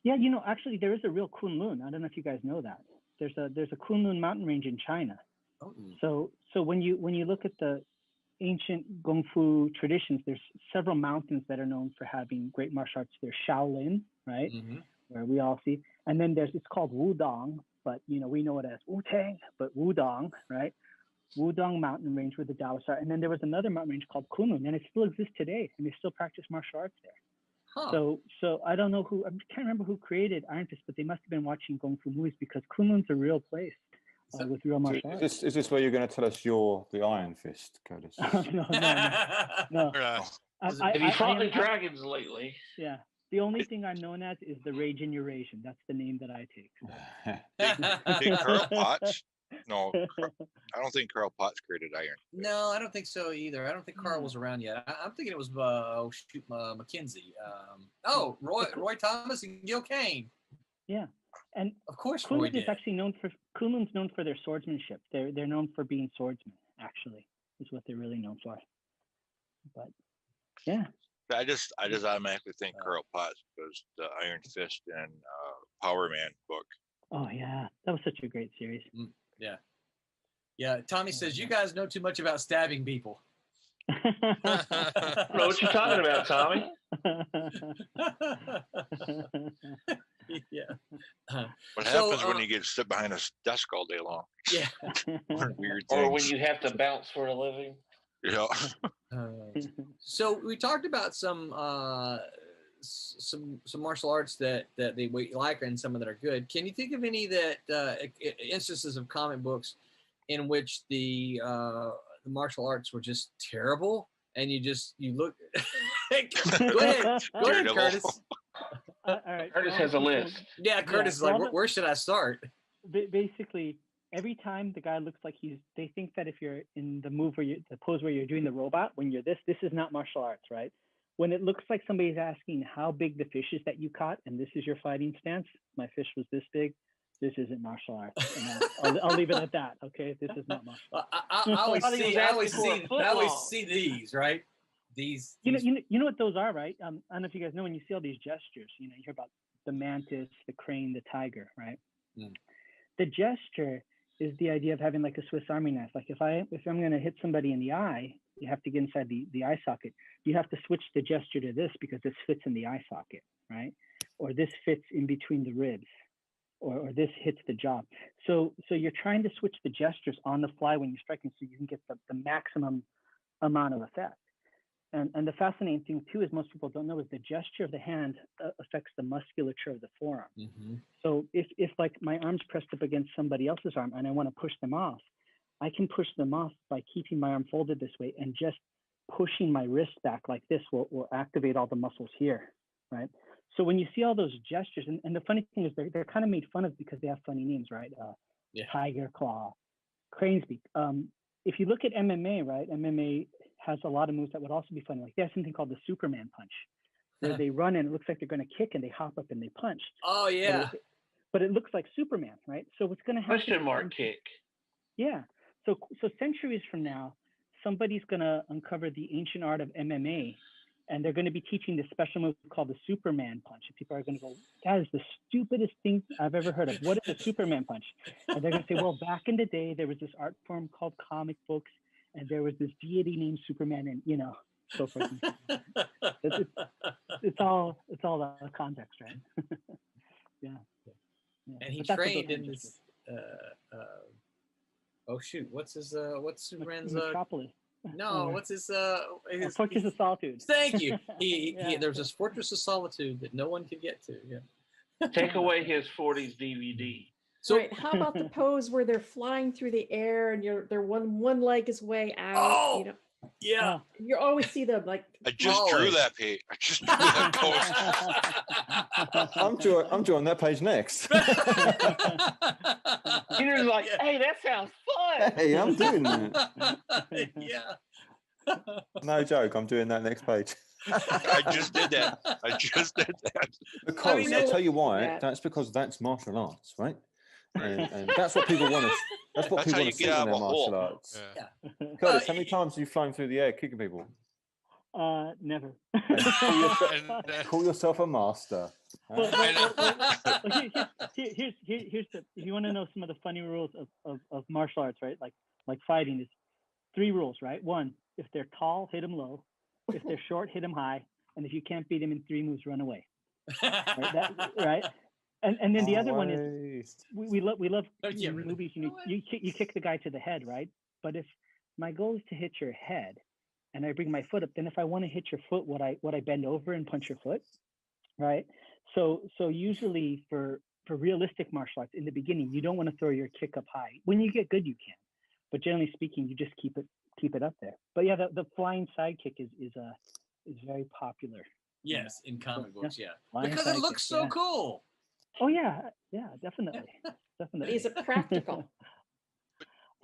Yeah, actually there is a real Kunlun. I don't know if you guys know that. There's a Kunlun mountain range in China. So when you look at the ancient Kung Fu traditions, there's several mountains that are known for having great martial arts. There's Shaolin, right? Where we all see. And then it's called Wudong, but we know it as Wu-Tang, but Wudong, right? Wudong mountain range where the Taoists are. And then there was another mountain range called Kunlun, and it still exists today, and they still practice martial arts there. So I don't know I can't remember who created Iron Fist, but they must have been watching Kung Fu movies because Kunlun's a real place with real martial arts. Is this where you're going to tell us you're the Iron Fist, Curtis? No. Have you fought the dragons lately? Yeah. The only thing I'm known as is the Rage in Eurasian. That's the name that I take. Did Carl Potts? No, I don't think Carl Potts created Iron. No, I don't think so either. I don't think Carl was around yet. I'm thinking it was Mackenzie. Roy Thomas and Gil Kane. Yeah, and of course, Kunlun is actually Kunlun's known for their swordsmanship. They're known for being swordsmen. Actually, is what they're really known for. But yeah. I just automatically think Carl Potts because the Iron Fist and Power Man book. Oh yeah, that was such a great series. Yeah. Tommy says you guys know too much about stabbing people. I don't know what you're talking about, Tommy. What happens when you get sit behind a desk all day long? Yeah. Weird things. Or when you have to bounce for a living. Yeah. So we talked about some martial arts that we like and some that are good. Can you think of any instances of comic books in which the martial arts were just terrible and you look? Go ahead, Curtis. All right. Curtis has a list. Yeah, Curtis is like, where should I start? Basically, every time the guy looks like they think that if you're in the pose where you're doing the robot, when you're this is not martial arts, right? When it looks like somebody's asking how big the fish is that you caught, and this is your fighting stance, my fish was this big, this isn't martial arts. And I'll leave it at that. Okay, this is not martial arts. I always see these, right? These. You know what those are, right? I don't know if you guys know, when you see all these gestures, you hear about the mantis, the crane, the tiger, right? The gesture is the idea of having like a Swiss Army knife. Like if I'm going to hit somebody in the eye, you have to get inside the eye socket. You have to switch the gesture to this because this fits in the eye socket, right? Or this fits in between the ribs, or this hits the jaw. So you're trying to switch the gestures on the fly when you're striking, so you can get the maximum amount of effect. And the fascinating thing too is most people don't know is the gesture of the hand affects the musculature of the forearm. So if like my arm's pressed up against somebody else's arm and I want to push them off, I can push them off by keeping my arm folded this way, and just pushing my wrist back like this will activate all the muscles here, right? So when you see all those gestures, and the funny thing is they're kind of made fun of because they have funny names, right? Tiger claw, crane's beak. If you look at MMA, right? MMA has a lot of moves that would also be funny. Like they have something called the Superman punch, where they run and it looks like they're going to kick and they hop up and they punch. Oh yeah. but it looks like Superman, right? So what's going to happen? Question mark kick. Yeah. So centuries from now, somebody's going to uncover the ancient art of MMA, and they're going to be teaching this special move called the Superman punch. And people are going to go, that is the stupidest thing I've ever heard of. What is a Superman punch? And they're going to say, well, back in the day, there was this art form called comic books, and there was this deity named Superman, and so forth. It's all the context, right? Yeah. And he But that's what trained those in punches this. Oh shoot! What's Superman's? Metropolis. No, what's his? Fortress of Solitude. Thank you. He Yeah. there's this Fortress of Solitude that no one can get to. Yeah. Take away his 40s DVD. So Right. How about the pose where they're flying through the air and they're one leg is way out? Oh! Yeah. You always see them like. I just drew that page. I just drew that post. I'm drawing that page next. Peter's like, hey, that sounds fun. Hey, I'm doing that. Yeah. No joke, I'm doing that next page. I just did that. Because I'll tell you why. that. That's because that's martial arts, right? And that's what people want to. That's what That's people how want you to see get in out their of a martial hole. arts. Yeah. Curtis, how many times have you flown through the air kicking people? Never. Call yourself a master. Well, here's the, if you want to know some of the funny rules of martial arts, right? Like fighting is 3 rules, right? 1, if they're tall, hit them low. If they're short, hit them high. And if you can't beat them in 3 moves, run away. Right? Right? And then the other one is we love in movies. You kick the guy to the head, right? But if my goal is to hit your head, and I bring my foot up, then if I want to hit your foot, would I bend over and punch your foot, right? So usually for realistic martial arts in the beginning, you don't want to throw your kick up high. When you get good, you can, but generally speaking, you just keep it up there. But yeah, the flying side kick is very popular. Yes, in comic books, yeah. Flying Because it sidekick, looks so yeah. cool. Oh yeah, definitely, definitely. Is it practical?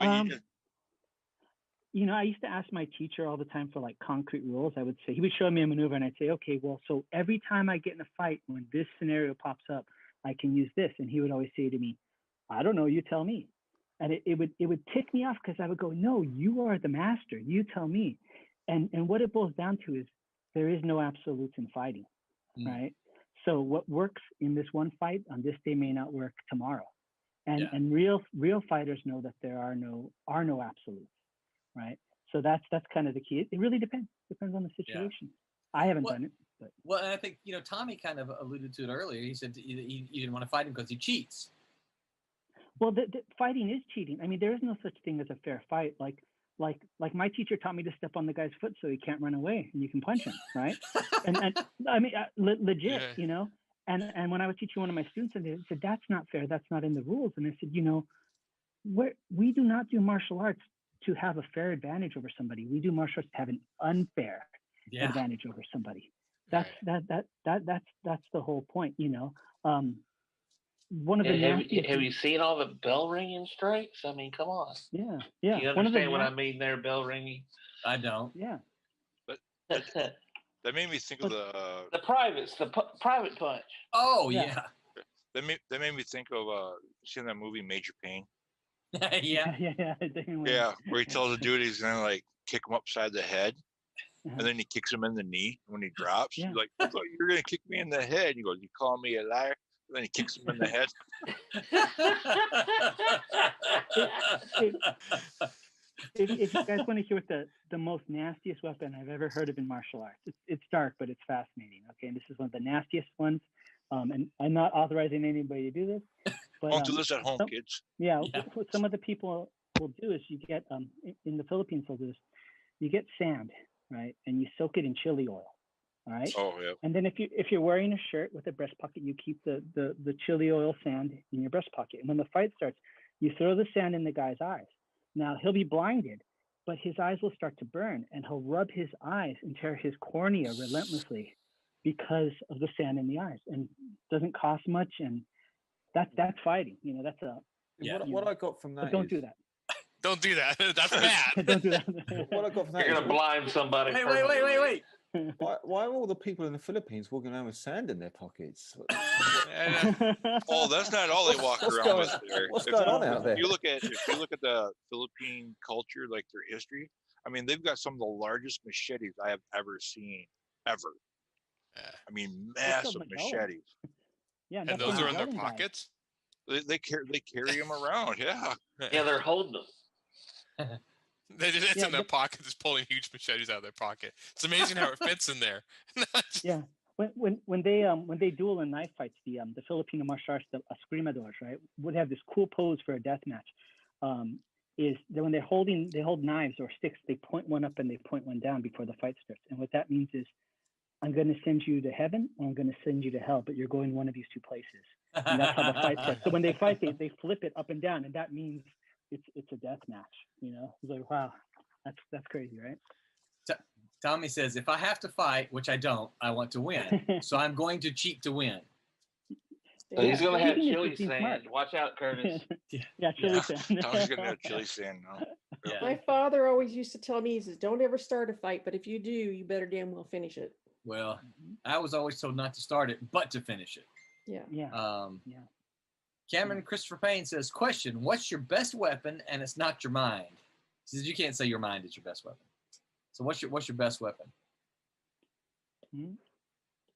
I used to ask my teacher all the time for like concrete rules. I would say, he would show me a maneuver and I'd say, okay, well, so every time I get in a fight, when this scenario pops up, I can use this. And he would always say to me, I don't know, you tell me. And it would tick me off because I would go, no, you are the master, you tell me. And what it boils down to is there is no absolutes in fighting, right? So what works in this one fight on this day may not work tomorrow. And real fighters know that there are no absolutes. Right. So that's kind of the key. It really depends on the situation. I haven't done it. But. Well, and I think, Tommy kind of alluded to it earlier. He said you didn't want to fight him because he cheats. Well, the fighting is cheating. I mean, there is no such thing as a fair fight. Like my teacher taught me to step on the guy's foot so he can't run away and you can punch him. Right. and I mean, legit, And when I was teaching one of my students, and they said, that's not fair. That's not in the rules. And I said, we do not do martial arts to have a fair advantage over somebody. We do martial arts to have an unfair advantage over somebody. That's the whole point, One of the have you seen all the bell ringing strikes? I mean, come on. Yeah. Do you understand what I mean there, bell ringing? I don't. Yeah. But that made me think of the privates, the private punch. Oh yeah. That made me think of seeing that movie Major Payne. Yeah, where he tells the dude he's gonna like kick him upside the head, and then he kicks him in the knee when he drops. He's like, I thought you were gonna kick me in the head. He goes, you call me a liar? And then he kicks him in the head. If you guys want to hear what the most nastiest weapon I've ever heard of in martial arts, it's dark, but it's fascinating. Okay, and this is one of the nastiest ones. And I'm not authorizing anybody to do this. But, don't do this at home, kids. Yeah, what some of the people will do is you get in the Philippines they'll do this. You get sand, right, and you soak it in chili oil. All right. Oh yeah. And then if you're wearing a shirt with a breast pocket, you keep the chili oil sand in your breast pocket. And when the fight starts, you throw the sand in the guy's eyes. Now he'll be blinded, but his eyes will start to burn, and he'll rub his eyes and tear his cornea relentlessly because of the sand in the eyes. And doesn't cost much, and that's fighting. That's a What I got from that. But don't do that. Don't do that. That's bad. Don't do that. What I got from that. You're gonna blind somebody. Wait. Why are all the people in the Philippines walking around with sand in their pockets? Oh, that's not all they walk what's around going- with there. what's If going you- on out there? If you look at the Philippine culture, like their history, I mean, they've got some of the largest machetes I have ever seen, ever. I mean, massive machetes. Yeah, And those are in their pockets. They carry them around. Yeah. Yeah, they're holding them. It's in their pocket, just pulling huge machetes out of their pocket. It's amazing how it fits in there. Yeah. When they duel in knife fights, the Filipino martial arts, the escrimadores, right, would have this cool pose for a death match. Is that when they hold knives or sticks, they point one up and they point one down before the fight starts. And what that means is, I'm going to send you to heaven or I'm going to send you to hell, but you're going one of these two places. And that's how the fight starts. So when they fight, they flip it up and down, and that means it's a death match. You know, it's like, wow, that's crazy, right? Tommy says, if I have to fight, which I don't, I want to win. So I'm going to cheat to win. So he's going to have Cheating is chili just being sand. smart. Watch out, Curtis. Yeah, chili sand. Tommy's going to have chili sand now. My father always used to tell me, he says, don't ever start a fight, but if you do, you better damn well finish it. Well, I was always told not to start it, but to finish it. Yeah. Yeah. Cameron Christopher Payne says, question, what's your best weapon and it's not your mind? He says, you can't say your mind is your best weapon. So what's your best weapon?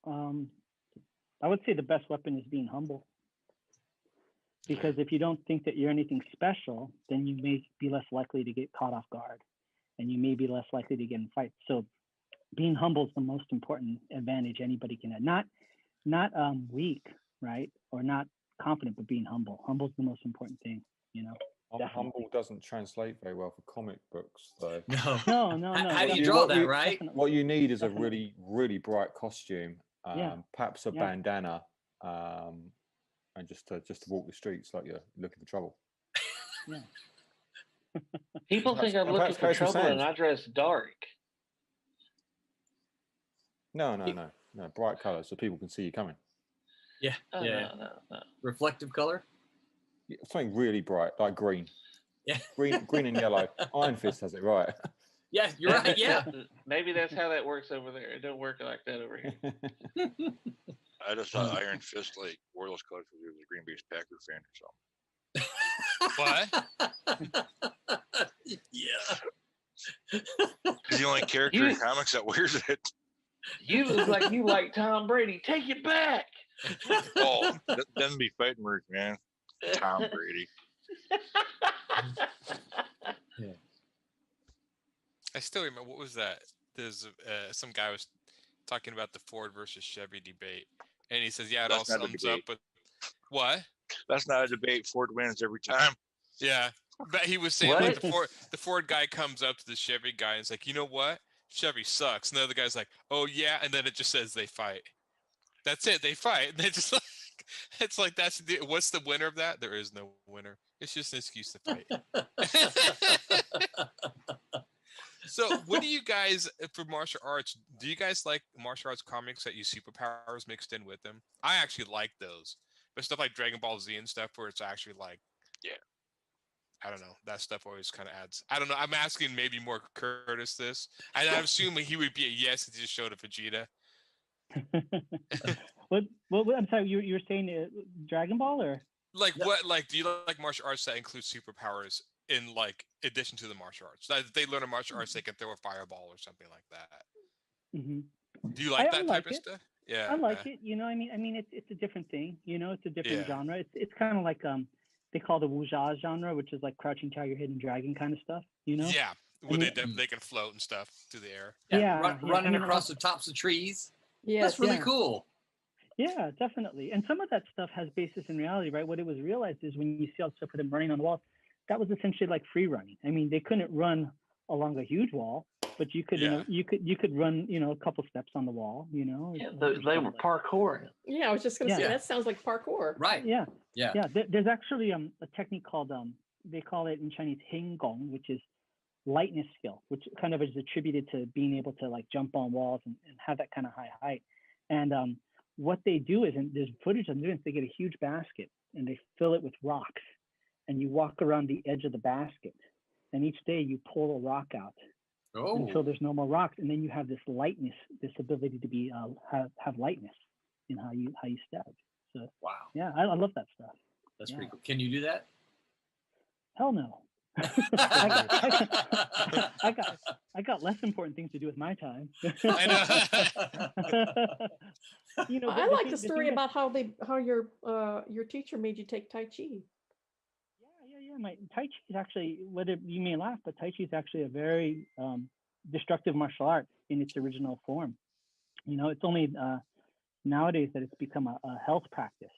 I would say the best weapon is being humble. Because if you don't think that you're anything special, then you may be less likely to get caught off guard, and you may be less likely to get in fights. So being humble is the most important advantage anybody can have. Not weak, right? Or not confident, but being humble. Humble is the most important thing, you know. Humble doesn't translate very well for comic books, though. No. No. How do you draw that, right? What you need is a really, really bright costume, Yeah. perhaps a Yeah. bandana, and just to walk the streets like you're looking for trouble. Yeah. People think I'm looking Perhaps for carry some trouble, and sand. I dress dark. No. Bright colours so people can see you coming. Yeah. Oh, yeah. No. Reflective color? Yeah, something really bright, like green. Yeah. Green and yellow. Iron Fist has it right. Yeah, you're right. Yeah. Maybe that's how that works over there. It don't work like that over here. I just thought Iron Fist like wore those colors because he was a Green Bay's Packer fan or something. What? Yeah. He's the only character in comics that wears it. You look like you like Tom Brady. Take it back. Oh, them be fighting words, man. Tom Brady. I still remember, what was that? There's some guy was talking about the Ford versus Chevy debate, and he says, "Yeah, it That's all not a sums up debate. with what?" That's not a debate. Ford wins every time. Yeah, but he was saying like the Ford guy comes up to the Chevy guy and is like, "You know what? Chevy sucks." And the other guy's like, "Oh yeah," and then it just says they fight. That's it. They fight. And they just like, it's like what's the winner of that? There is no winner. It's just an excuse to fight. So, what do you guys for martial arts? Do you guys like martial arts comics that use superpowers mixed in with them? I actually like those, but stuff like Dragon Ball Z and stuff where it's actually like, yeah, I don't know. That stuff always kind of adds. I don't know. I'm asking maybe more Curtis this, and I'm assuming he would be a yes if he just showed a Vegeta. What? I'm sorry. You were saying Dragon Ball or? Like what? Like, do you like martial arts that include superpowers in like addition to the martial arts? That they learn a martial arts, they can throw a fireball or something like that. Mm-hmm. Do you like I that like type of stuff? Yeah, I like it. You know, I mean, it's a different thing. You know, it's a different Yeah. genre. It's kind of like they call the wuxia genre, which is like Crouching Tiger, Hidden Dragon kind of stuff. You know? Yeah, I well, mean, they can float and stuff through the air. Yeah, running I mean, across the tops of trees. Yeah, That's really yeah. cool. Yeah, definitely. And some of that stuff has basis in reality, right? What it was realized is when you see all the stuff with them running on the walls, that was essentially like free running. I mean, they couldn't run along a huge wall, but you could, Yeah. you could run, a couple steps on the wall, Yeah, they were parkouring. Yeah, I was just going to Yeah. say, that sounds like parkour. Right. Yeah. Yeah. Yeah. There's actually a technique called, they call it in Chinese, Hing Gong, which is lightness skill, which kind of is attributed to being able to like jump on walls and have that kind of high height. And what they do is, and there's footage of them doing, is they get a huge basket and they fill it with rocks, and you walk around the edge of the basket, and each day you pull a rock out, Oh, until there's no more rocks, and then you have this lightness, this ability to be have lightness in how you stab. So wow. yeah, I love that stuff. That's Yeah. pretty cool. Can you do that? Hell no. I got less important things to do with my time. I know. You know, I like the story thing that- about how your teacher made you take Tai Chi. Yeah. My Tai Chi is actually, whether you may laugh, but Tai Chi is actually a very destructive martial art in its original form. You know, it's only nowadays that it's become a health practice.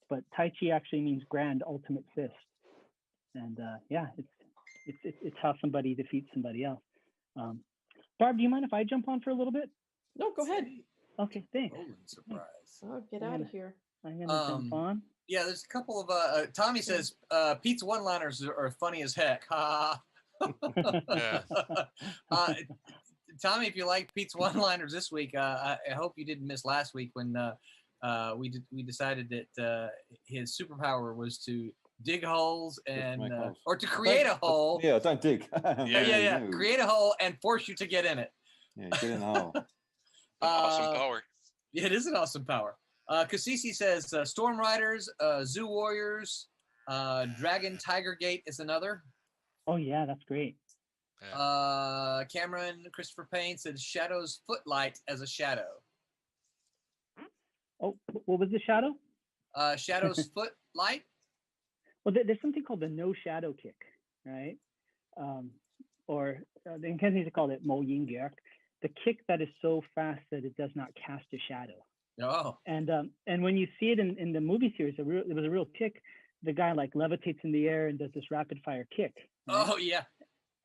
But Tai Chi actually means grand ultimate fist, and yeah, it's how somebody defeats somebody else. Barb, do you mind if I jump on for a little bit? No, go ahead. Okay, thanks. Rolling surprise. Oh, get I'm out of gonna- here. I'm gonna jump on. Yeah, there's a couple of Tommy says Pete's one-liners are funny as heck. Ha. Yeah. Tommy, if you like Pete's one-liners this week, I hope you didn't miss last week when we decided that his superpower was to dig holes and make holes. or to create a hole. Yeah, don't dig. Yeah. No. Create a hole and force you to get in it. Yeah, get in the hole. Awesome power. Yeah, it is an awesome power. Kasisi says Storm Riders, Zoo Warriors, Dragon Tiger Gate is another. Oh yeah, that's great. Cameron Christopher Payne said Shadow's Footlight as a shadow. Oh, what was the shadow? Shadow's Footlight. Well, there's something called the no shadow kick, right? Or in Cantonese they call it mo yin gyerk, the kick that is so fast that it does not cast a shadow. Oh. And when you see it in the movie series, it was a real kick. The guy like levitates in the air and does this rapid fire kick. Right? Oh yeah.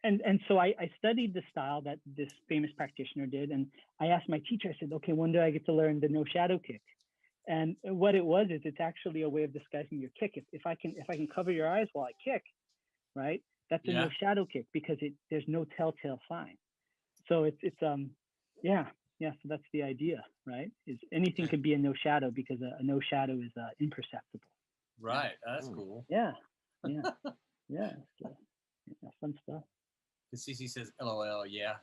And so I studied the style that this famous practitioner did, and I asked my teacher. I said, okay, when do I get to learn the no shadow kick? And what it was is it's actually a way of disguising your kick. If I can cover your eyes while I kick, right? That's a no shadow kick because there's no telltale sign. So it's so that's the idea, right? Is anything could be a no shadow because a no shadow is imperceptible. Right. That's cool. Yeah. Yeah. Fun stuff. Kasisi says LOL. Yeah.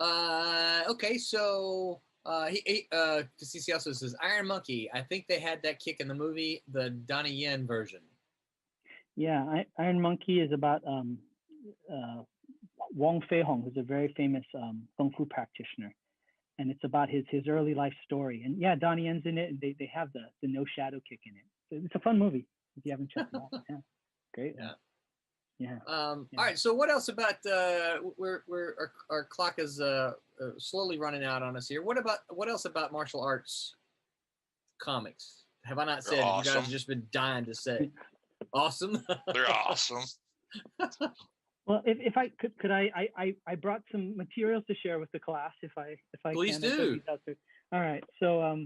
Okay, so Kasisi also says Iron Monkey. I think they had that kick in the movie, the Donnie Yen version. Yeah, Iron Monkey is about Wong Fei Hong, who's a very famous kung fu practitioner, and it's about his early life story. And yeah, Donnie Yen's in it, and they have the no shadow kick in it. So it's a fun movie if you haven't checked it out. Yeah, great. Yeah. All right. So what else about our clock is slowly running out on us here. What else about martial arts comics? Have I not said? Awesome. You guys have just been dying to say. Awesome. They're awesome. Well, if I could I brought some materials to share with the class if I Please can. do. All right. So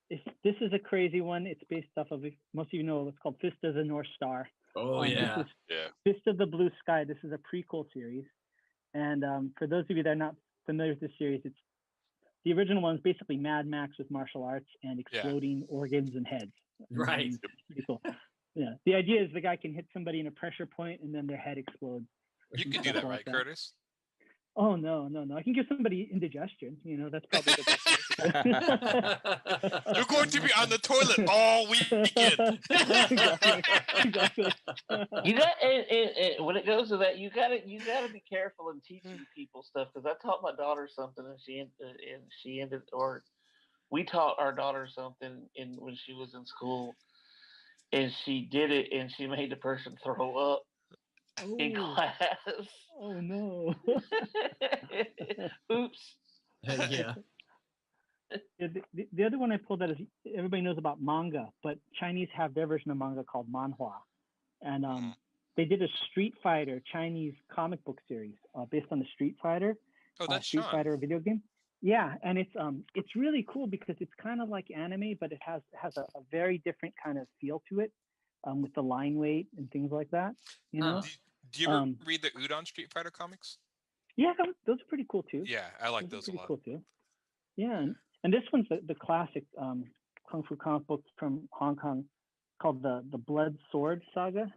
this is a crazy one. It's based off of, most of you know, what's called Fist of the North Star. Oh yeah. Fist of the Blue Sky. This is a prequel series, and for those of you that are not familiar with this series, it's the original one is basically Mad Max with martial arts and exploding organs and heads. Right. It's pretty cool. Yeah. The idea is the guy can hit somebody in a pressure point and then their head explodes. You can do that, right, Curtis? Oh no. I can give somebody indigestion. You know, that's probably the best. You're going to be on the toilet all weekend. Exactly. You got and when it goes to that, you gotta be careful in teaching people stuff, because I taught my daughter something and she ended, or we taught our daughter something when she was in school, and she did it and she made the person throw up in class. Oh no. Oops. Yeah. The other one I pulled out is, everybody knows about manga, but Chinese have their version of manga called manhua, and they did a Street Fighter Chinese comic book series based on the Street Fighter. Oh, that's Street Sean. Fighter video game. Yeah, and it's really cool because it's kind of like anime, but it has a very different kind of feel to it, with the line weight and things like that. You know. Do you ever read the Udon Street Fighter comics? Yeah, those are pretty cool too. Yeah, I like those a lot. Cool too. Yeah, and this one's the classic kung fu comic book from Hong Kong called the Blood Sword Saga.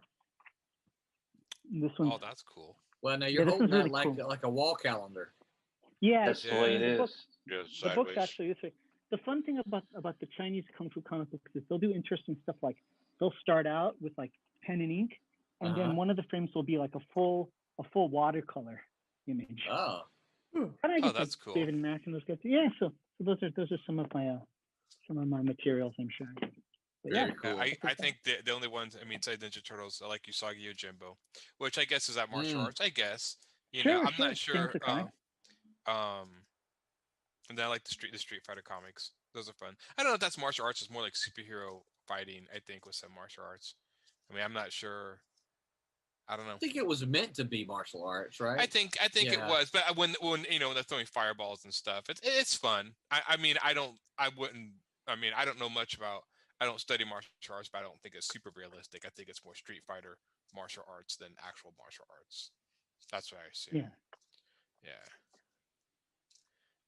This one. Oh, that's cool. Well, now you're this holding one's that really cool. like a wall calendar. Yeah, That's the way it the book. is. Yeah, The book's sideways. actually this way. The fun thing about the Chinese kung fu comic books is they'll do interesting stuff like they'll start out with like pen and ink, and then one of the frames will be like a full watercolor image. Oh. Oh, that's cool. David and Mac and those guys. Yeah, so those are some of my materials, I'm sure. But Very yeah, cool. I think the only ones, I mean, besides Ninja Turtles, I like Usagi Yojimbo, which I guess is that martial arts. I guess you know, I'm not sure. And then I like the Street Fighter comics. Those are fun. I don't know if that's martial arts. It's more like superhero fighting. I think with some martial arts. I mean, I'm not sure. I don't know. I think it was meant to be martial arts, right? I think it was, but when you know they're throwing fireballs and stuff, it's fun. I mean, I don't know much about. I don't study martial arts, but I don't think it's super realistic. I think it's more Street Fighter martial arts than actual martial arts. That's what I assume. Yeah.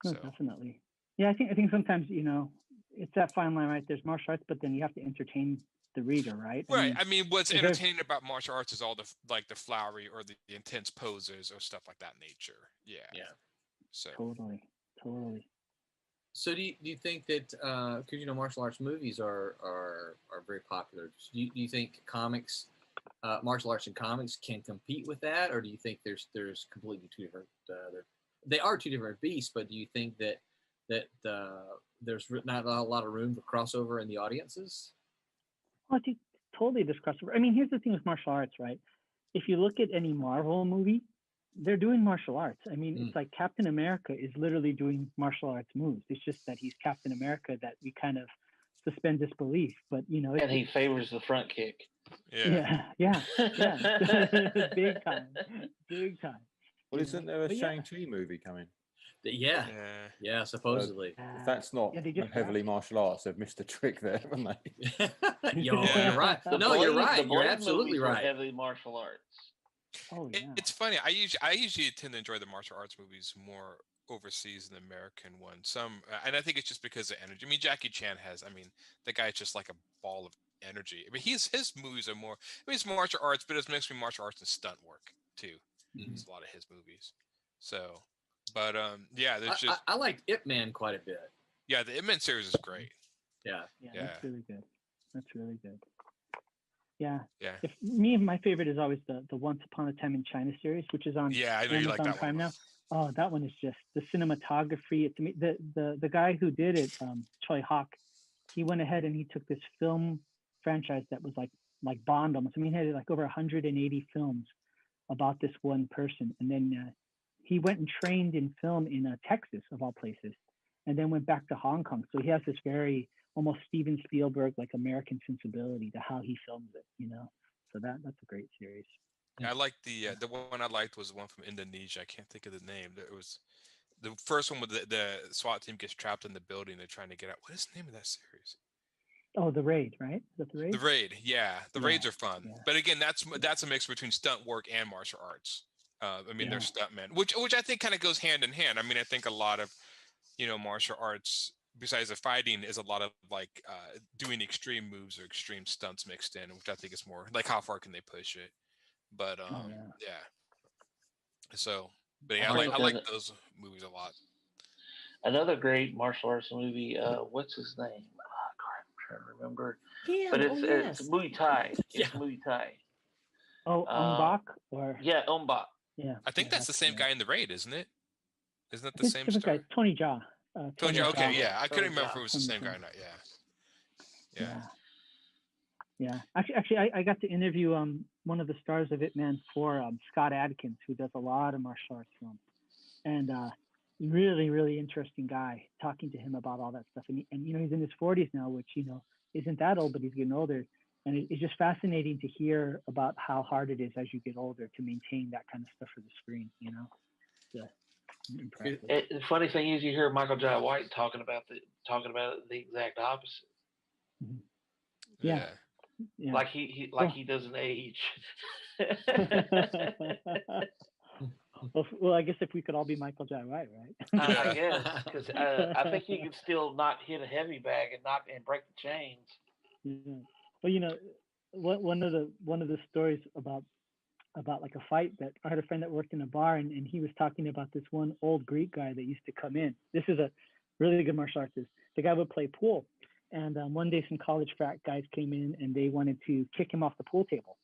No, definitely. Yeah, I think sometimes it's that fine line, right? There's martial arts, but then you have to entertain the reader, right? Right. I mean, what's entertaining about martial arts is all the the flowery or the intense poses or stuff like that nature. Yeah. Yeah. So totally. So do you think that because martial arts movies are very popular? Do you think comics, martial arts and comics can compete with that, or do you think there's completely two different? They are two different beasts, but do you think that there's not a lot of room for crossover in the audiences? Well, I think totally this crossover. I mean, here's the thing with martial arts, right? If you look at any Marvel movie, they're doing martial arts. I mean, it's like Captain America is literally doing martial arts moves. It's just that he's Captain America that we kind of suspend disbelief. But and he favors the front kick. Yeah. Big time. Well, isn't there a Shang-Chi movie coming? Yeah, supposedly. If that's not heavily martial arts, they've missed a trick there, haven't they? You're right. You're right. You're absolutely right. Heavily martial arts. Oh yeah. It's funny. I usually tend to enjoy the martial arts movies more overseas than the American ones. Some, and I think it's just because of energy. I mean, Jackie Chan has. I mean, the guy's just like a ball of energy. I mean, his movies are more. I mean, it's martial arts, but it's mixed between martial arts and stunt work too. It's a lot of his movies. So, but yeah, there's just. I liked Ip Man quite a bit. Yeah, the Ip Man series is great. Yeah. That's really good. Yeah. Yeah. My favorite is always the Once Upon a Time in China series, which is on I know you like that Prime one. now. Oh, that one is just the cinematography. It's the guy who did it, Choi Hawk. He went ahead and he took this film franchise that was like Bond almost. I mean, he had like over 180 films about this one person, and then he went and trained in film in Texas, of all places, and then went back to Hong Kong. So he has this very almost Steven Spielberg like American sensibility to how he films it, So that's a great series. I like the one I liked was the one from Indonesia. I can't think of the name. It was the first one with the SWAT team gets trapped in the building. They're trying to get out. What is the name of that series? Oh, The Raid, right? Is that The Raid? The Raid, yeah. The Raids are fun, but again, that's a mix between stunt work and martial arts. I mean, they're stuntmen, which I think kind of goes hand in hand. I mean, I think a lot of martial arts, besides the fighting, is a lot of like doing extreme moves or extreme stunts mixed in, which I think is more like how far can they push it. But yeah. So, but yeah, I like those movies a lot. Another great martial arts movie. What's his name? I'm trying to remember. But it's Muay Thai. It's Muay Thai. Oh, Bak or Bak. Yeah. I think that's the same guy in The Raid, isn't it? Isn't that the same different star? guy, Tony Jaa. Tony Jaa. Okay, yeah. I couldn't Tony remember Jaa. if it was the same guy or not. Yeah. Actually, I got to interview one of the stars of Ip Man for Scott Adkins, who does a lot of martial arts films, and really, really interesting guy. Talking to him about all that stuff, and he's in his 40s now, which isn't that old, but he's getting older, and it's just fascinating to hear about how hard it is as you get older to maintain that kind of stuff for the screen. Impressive. The funny thing is, you hear Michael Jai White talking about the exact opposite. Mm-hmm. Yeah. Like he doesn't age. Well, I guess if we could all be Michael Jai White, right? I guess because I think he can still not hit a heavy bag and break the chains. Yeah. Well, one of the stories about about like a fight that I had a friend that worked in a bar, and he was talking about this one old Greek guy that used to come in. This is a really good martial artist. The guy would play pool. And one day some college frat guys came in and they wanted to kick him off the pool table.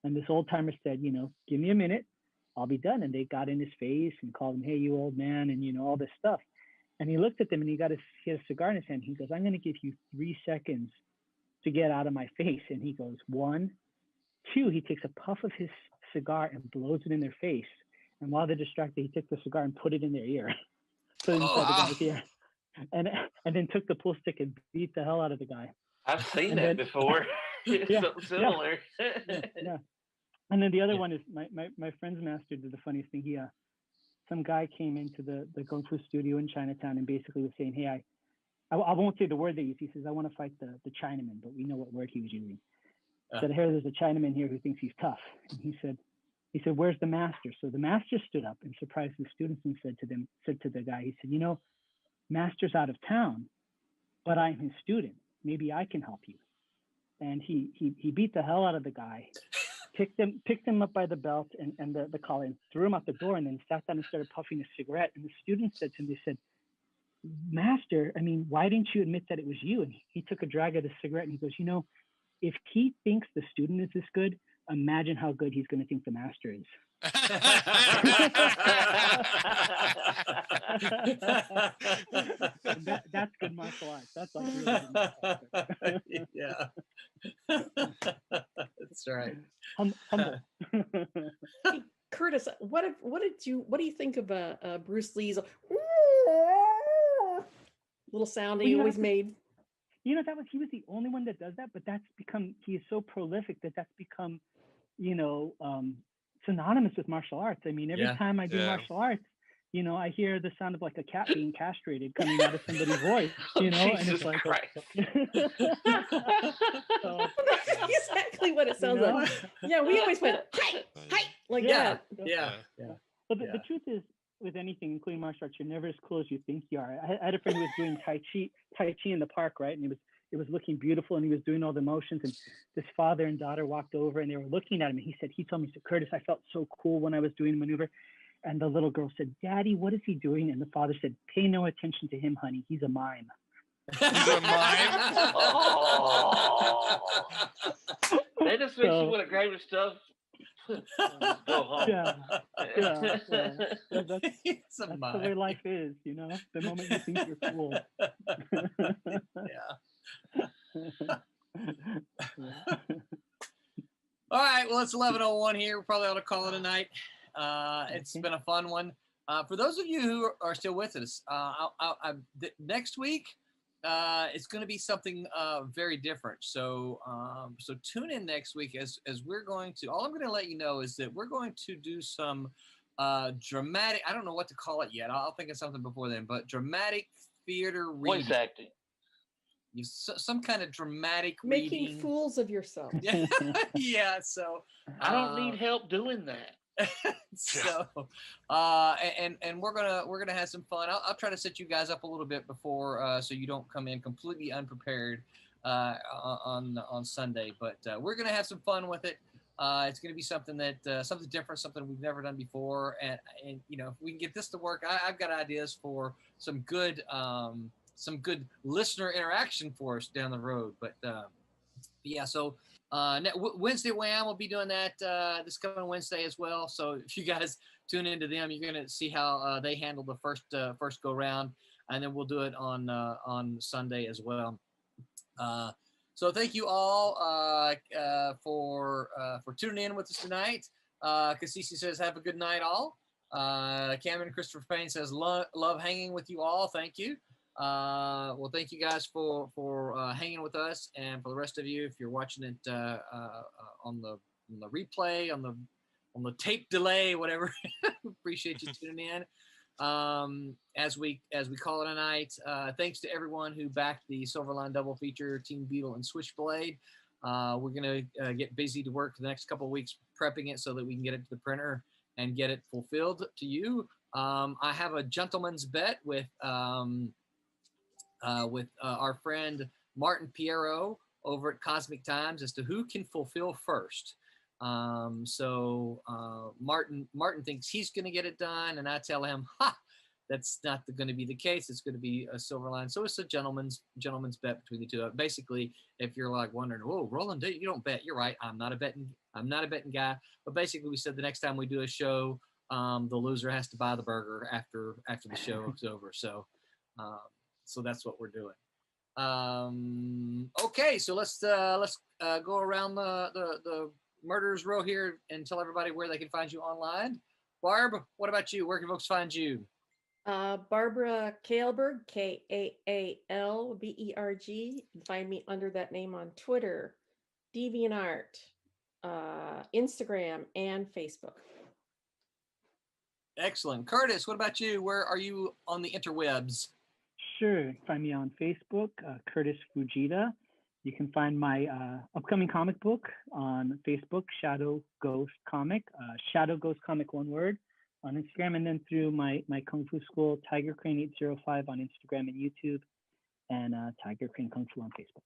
And this old timer said, give me a minute, I'll be done. And they got in his face and called him, hey, you old man, and all this stuff. And he looked at them and he had a cigar in his hand. He goes, I'm going to give you 3 seconds to get out of my face. And he goes, 1, 2. He takes a puff of his cigar and blows it in their face. And while they're distracted, he took the cigar and put it in their ear. Put it inside the guy's ear. And then took the pool stick and beat the hell out of the guy. I've seen that before. It's something similar. Yeah. And then the other one is my friend's master did the funniest thing. He some guy came into the Kung Fu studio in Chinatown and basically was saying, hey, I won't say the word they use. He says, I want to fight the Chinaman, but we know what word he was using. He said, here, there's a Chinaman here who thinks he's tough. And he said, where's the master? So the master stood up and surprised the students and said to the guy, he said, master's out of town, but I'm his student. Maybe I can help you. And he beat the hell out of the guy, picked him up by the belt and the collar and threw him out the door, and then sat down and started puffing a cigarette. And the students said to him, they said, Master, I mean, why didn't you admit that it was you? And he took a drag of the cigarette and he goes, if he thinks the student is this good, imagine how good he's going to think the master is. That's good martial arts. That's like really good martial arts. Yeah. That's right. Humble. Hey, Curtis, what do you think of Bruce Lee's little sound he always made? He was the only one that does that, but he is so prolific that's become, synonymous with martial arts. I mean, every time I do martial arts, I hear the sound of like a cat being castrated coming out of somebody's voice, and it's like, so, that's exactly what it sounds like. Yeah, we always went, hey, like that. Yeah. But the truth is, with anything, including martial arts, you're never as cool as you think you are. I had a friend who was doing Tai Chi in the park, right? And it was looking beautiful, and he was doing all the motions. And this father and daughter walked over, and they were looking at him. And he told me, Curtis, I felt so cool when I was doing the maneuver. And the little girl said, Daddy, what is he doing? And the father said, pay no attention to him, honey. He's a mime. He's a mime? That just makes you want to grab your stuff. Go home. That's the way life is, the moment you think you're cool. All right, well, it's 11:01 here. We're probably ought to call it a night. It's been a fun one. For those of you who are still with us, next week it's going to be something very different. So tune in next week as we're going to. All I'm going to let you know is that we're going to do some dramatic. I don't know what to call it yet. I'll think of something before then. But dramatic theater reading. Voice acting. Some kind of dramatic making reading. Fools of yourself. Yeah. So I don't need help doing that. So and we're gonna have some fun. I'll try to set you guys up a little bit before so you don't come in completely unprepared on Sunday, but we're gonna have some fun with it. It's gonna be something that something different, something we've never done before, and if we can get this to work, I've got ideas for some good listener interaction for us down the road. But yeah, so Wednesday Wham will be doing that this coming Wednesday as well. So if you guys tune into them, you're going to see how they handle the first go round, and then we'll do it on Sunday as well. So thank you all for tuning in with us tonight. Kasisi says, have a good night all. Cameron Christopher Payne says, love hanging with you all. Thank you. Well, thank you guys for hanging with us, and for the rest of you, if you're watching it on the replay, on the tape delay, whatever, appreciate you tuning in. As we call it a night, thanks to everyone who backed the Silverline double feature, Team Beetle and Switchblade. We're gonna get busy to work for the next couple of weeks prepping it so that we can get it to the printer and get it fulfilled to you. I have a gentleman's bet with our friend Martin Piero over at Cosmic Times as to who can fulfill first. Martin thinks he's going to get it done, and I tell him, ha, that's not going to be the case. It's going to be a Silverline. So it's a gentleman's bet between the two. Basically, if you're like wondering, "Whoa, Roland, you don't bet," you're right. I'm not a betting guy. But basically, we said the next time we do a show, the loser has to buy the burger after the show is over. So that's what we're doing. Okay, so let's go around the murderers row here and tell everybody where they can find you online. Barb, what about you? Where can folks find you? Barbara Kaelberg, Kaalberg. You can find me under that name on Twitter, DeviantArt, Instagram, and Facebook. Excellent. Curtis, what about you? Where are you on the interwebs? Sure. Find me on Facebook, Curtis Fujita. You can find my upcoming comic book on Facebook, Shadow Ghost Comic, Shadow Ghost Comic, one word, on Instagram, and then through my Kung Fu school, Tiger Crane 805 on Instagram and YouTube, and Tiger Crane Kung Fu on Facebook.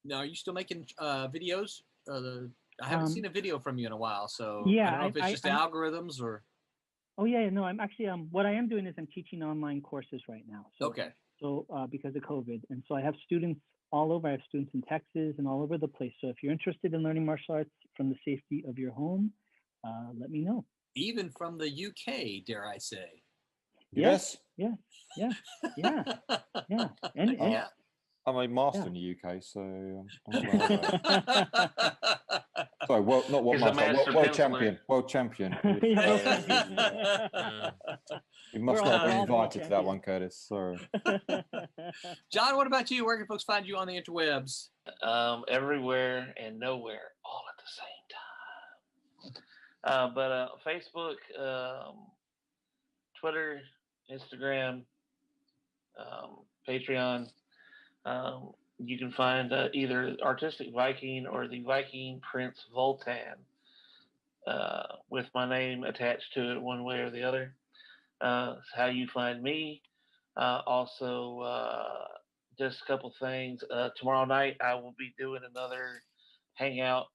Now, are you still making videos? I haven't seen a video from you in a while, so yeah, I don't know if it's just algorithms or. Oh yeah, no, I'm actually what I am doing is I'm teaching online courses right now. So, okay. So because of COVID, and so I have students all over. I have students in Texas and all over the place. So if you're interested in learning martial arts from the safety of your home, let me know. Even from the UK, dare I say? Yes. Yeah. And yeah. I'm a master in the UK, so I'm not sorry, not world master, world champion. World champion. You must not be invited to that one, Curtis. Sorry. John, what about you? Where can folks find you on the interwebs? Everywhere and nowhere, all at the same time. But Facebook, Twitter, Instagram, Patreon. You can find either Artistic Viking or the Viking Prince Voltan with my name attached to it one way or the other. It's how you find me. Also, just a couple things. Tomorrow night, I will be doing another hangout,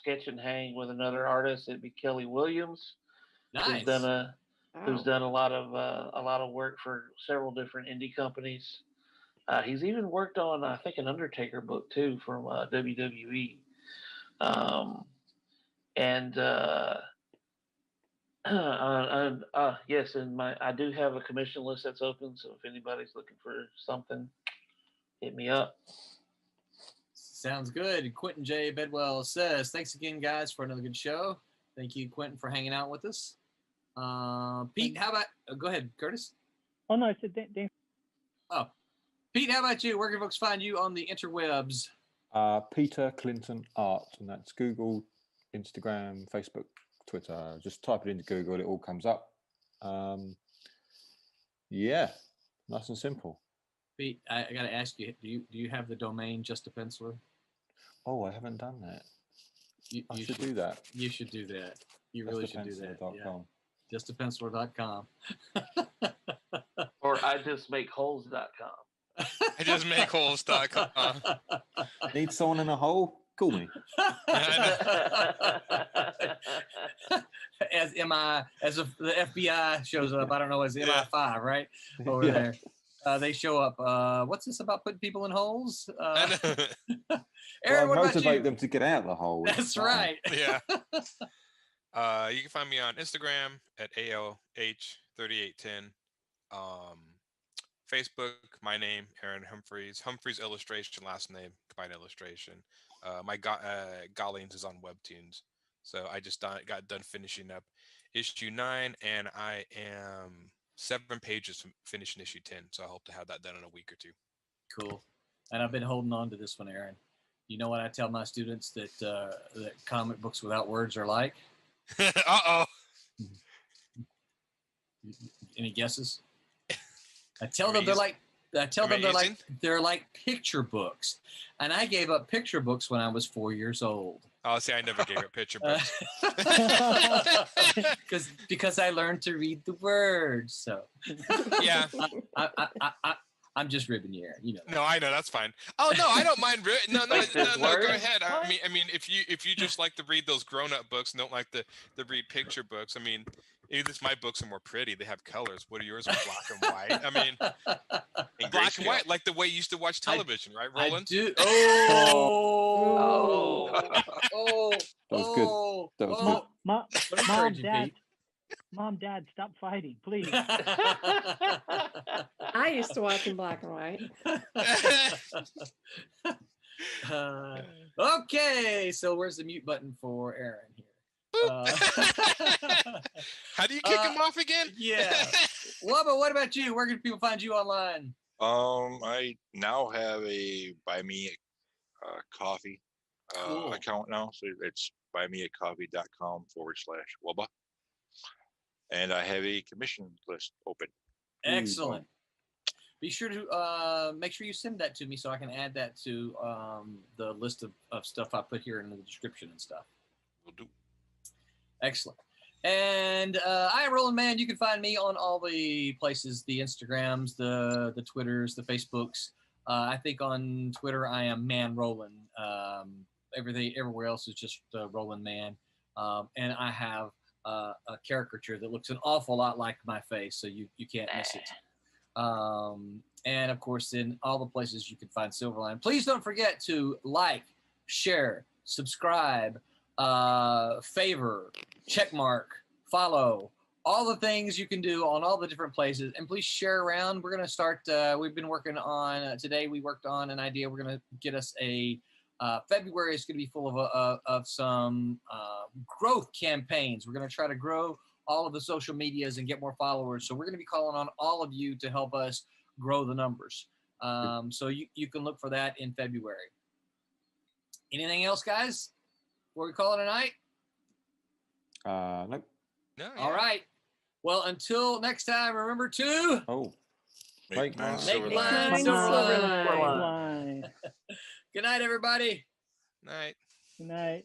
sketch and hang with another artist. It'd be Kelly Williams, nice. who's done a lot of work for several different indie companies. He's even worked on, I think, an Undertaker book too from WWE. Yes, and I do have a commission list that's open. So if anybody's looking for something, hit me up. Sounds good. Quentin J. Bedwell says, "Thanks again, guys, for another good show." Thank you, Quentin, for hanging out with us. Pete, how about? Go ahead, Curtis. Oh no, I said thanks. Oh. Pete, how about you? Where can folks find you on the interwebs? Peter Clinton Art, and that's Google, Instagram, Facebook, Twitter. Just type it into Google, it all comes up. Yeah, nice and simple. Pete, I got to ask you, do you have the domain Just a Penciler? Oh, I haven't done that. I should do that. You should do that. You really should do that. Yeah. JustAPenciler.com. Or IJustMakeHoles.com. I just make holes.com. Need someone in a hole? Call me. As the FBI shows up, I don't know, as MI5, right? Over there. They show up. What's this about putting people in holes? Aaron, what about you? Motivate them to get out of the hole. That's right. Yeah. You can find me on Instagram at ALH3810. Facebook, my name, Aaron Humphreys. Humphreys illustration, last name, combined illustration. My Gollings is on Webtoons. So I just got done finishing up issue 9, and I am 7 pages from finishing issue 10. So I hope to have that done in a week or 2. Cool. And I've been holding on to this one, Aaron. You know what I tell my students that comic books without words are like? Uh-oh. Any guesses? I tell them they're like picture books, and I gave up picture books when I was 4 years old. Oh, see, I never gave up picture books. Because I learned to read the words. So yeah, I'm just ribbing you, Aaron. You know. No, I know that's fine. Oh no, I don't mind. No, Like this no. Go word? ahead. I mean, if you just like to read those grown-up books and don't like to read picture books, I mean, either my books are more pretty. They have colors. What are yours? Are black and white. I mean, And black and grayscale. white, like the way you used to watch television, right, I Roland? do. Oh. Oh. That was good. That was good. Mom, What encouraging, Dad, Pete? Mom, Dad, stop fighting, please. I used to watch in black and white. Okay, so where's the mute button for Aaron here? How do you kick him off again? Yeah. Wubba, what about you? Where can people find you online? I now have a Buy Me Coffee Cool. account now, so it's buymeacoffee.com/Wubba, and I have a commission list open. Excellent. Be sure to make sure you send that to me so I can add that to the list of stuff I put here in the description and stuff. Will do. Excellent. And I am Roland Man. You can find me on all the places, the Instagrams, the Twitters, the Facebooks. I think on Twitter I am Man Roland. Everywhere else is just Roland Man. And I have a caricature that looks an awful lot like my face, so you can't miss it. And of course, in all the places you can find Silverline. Please don't forget to like, share, subscribe, favor, checkmark, follow, all the things you can do on all the different places. And please share around. We're going to start, we've been working on, today we worked on an idea. We're going to get us a, February is going to be full of some growth campaigns. We're going to try to grow all of the social medias and get more followers. So we're going to be calling on all of you to help us grow the numbers. So you can look for that in February. Anything else, guys, before we call it a night? Nope. No. All right. Well, until next time, remember to Make mine make Silverline. mine Silverline. Silverline. Good night, everybody. Night. Good night.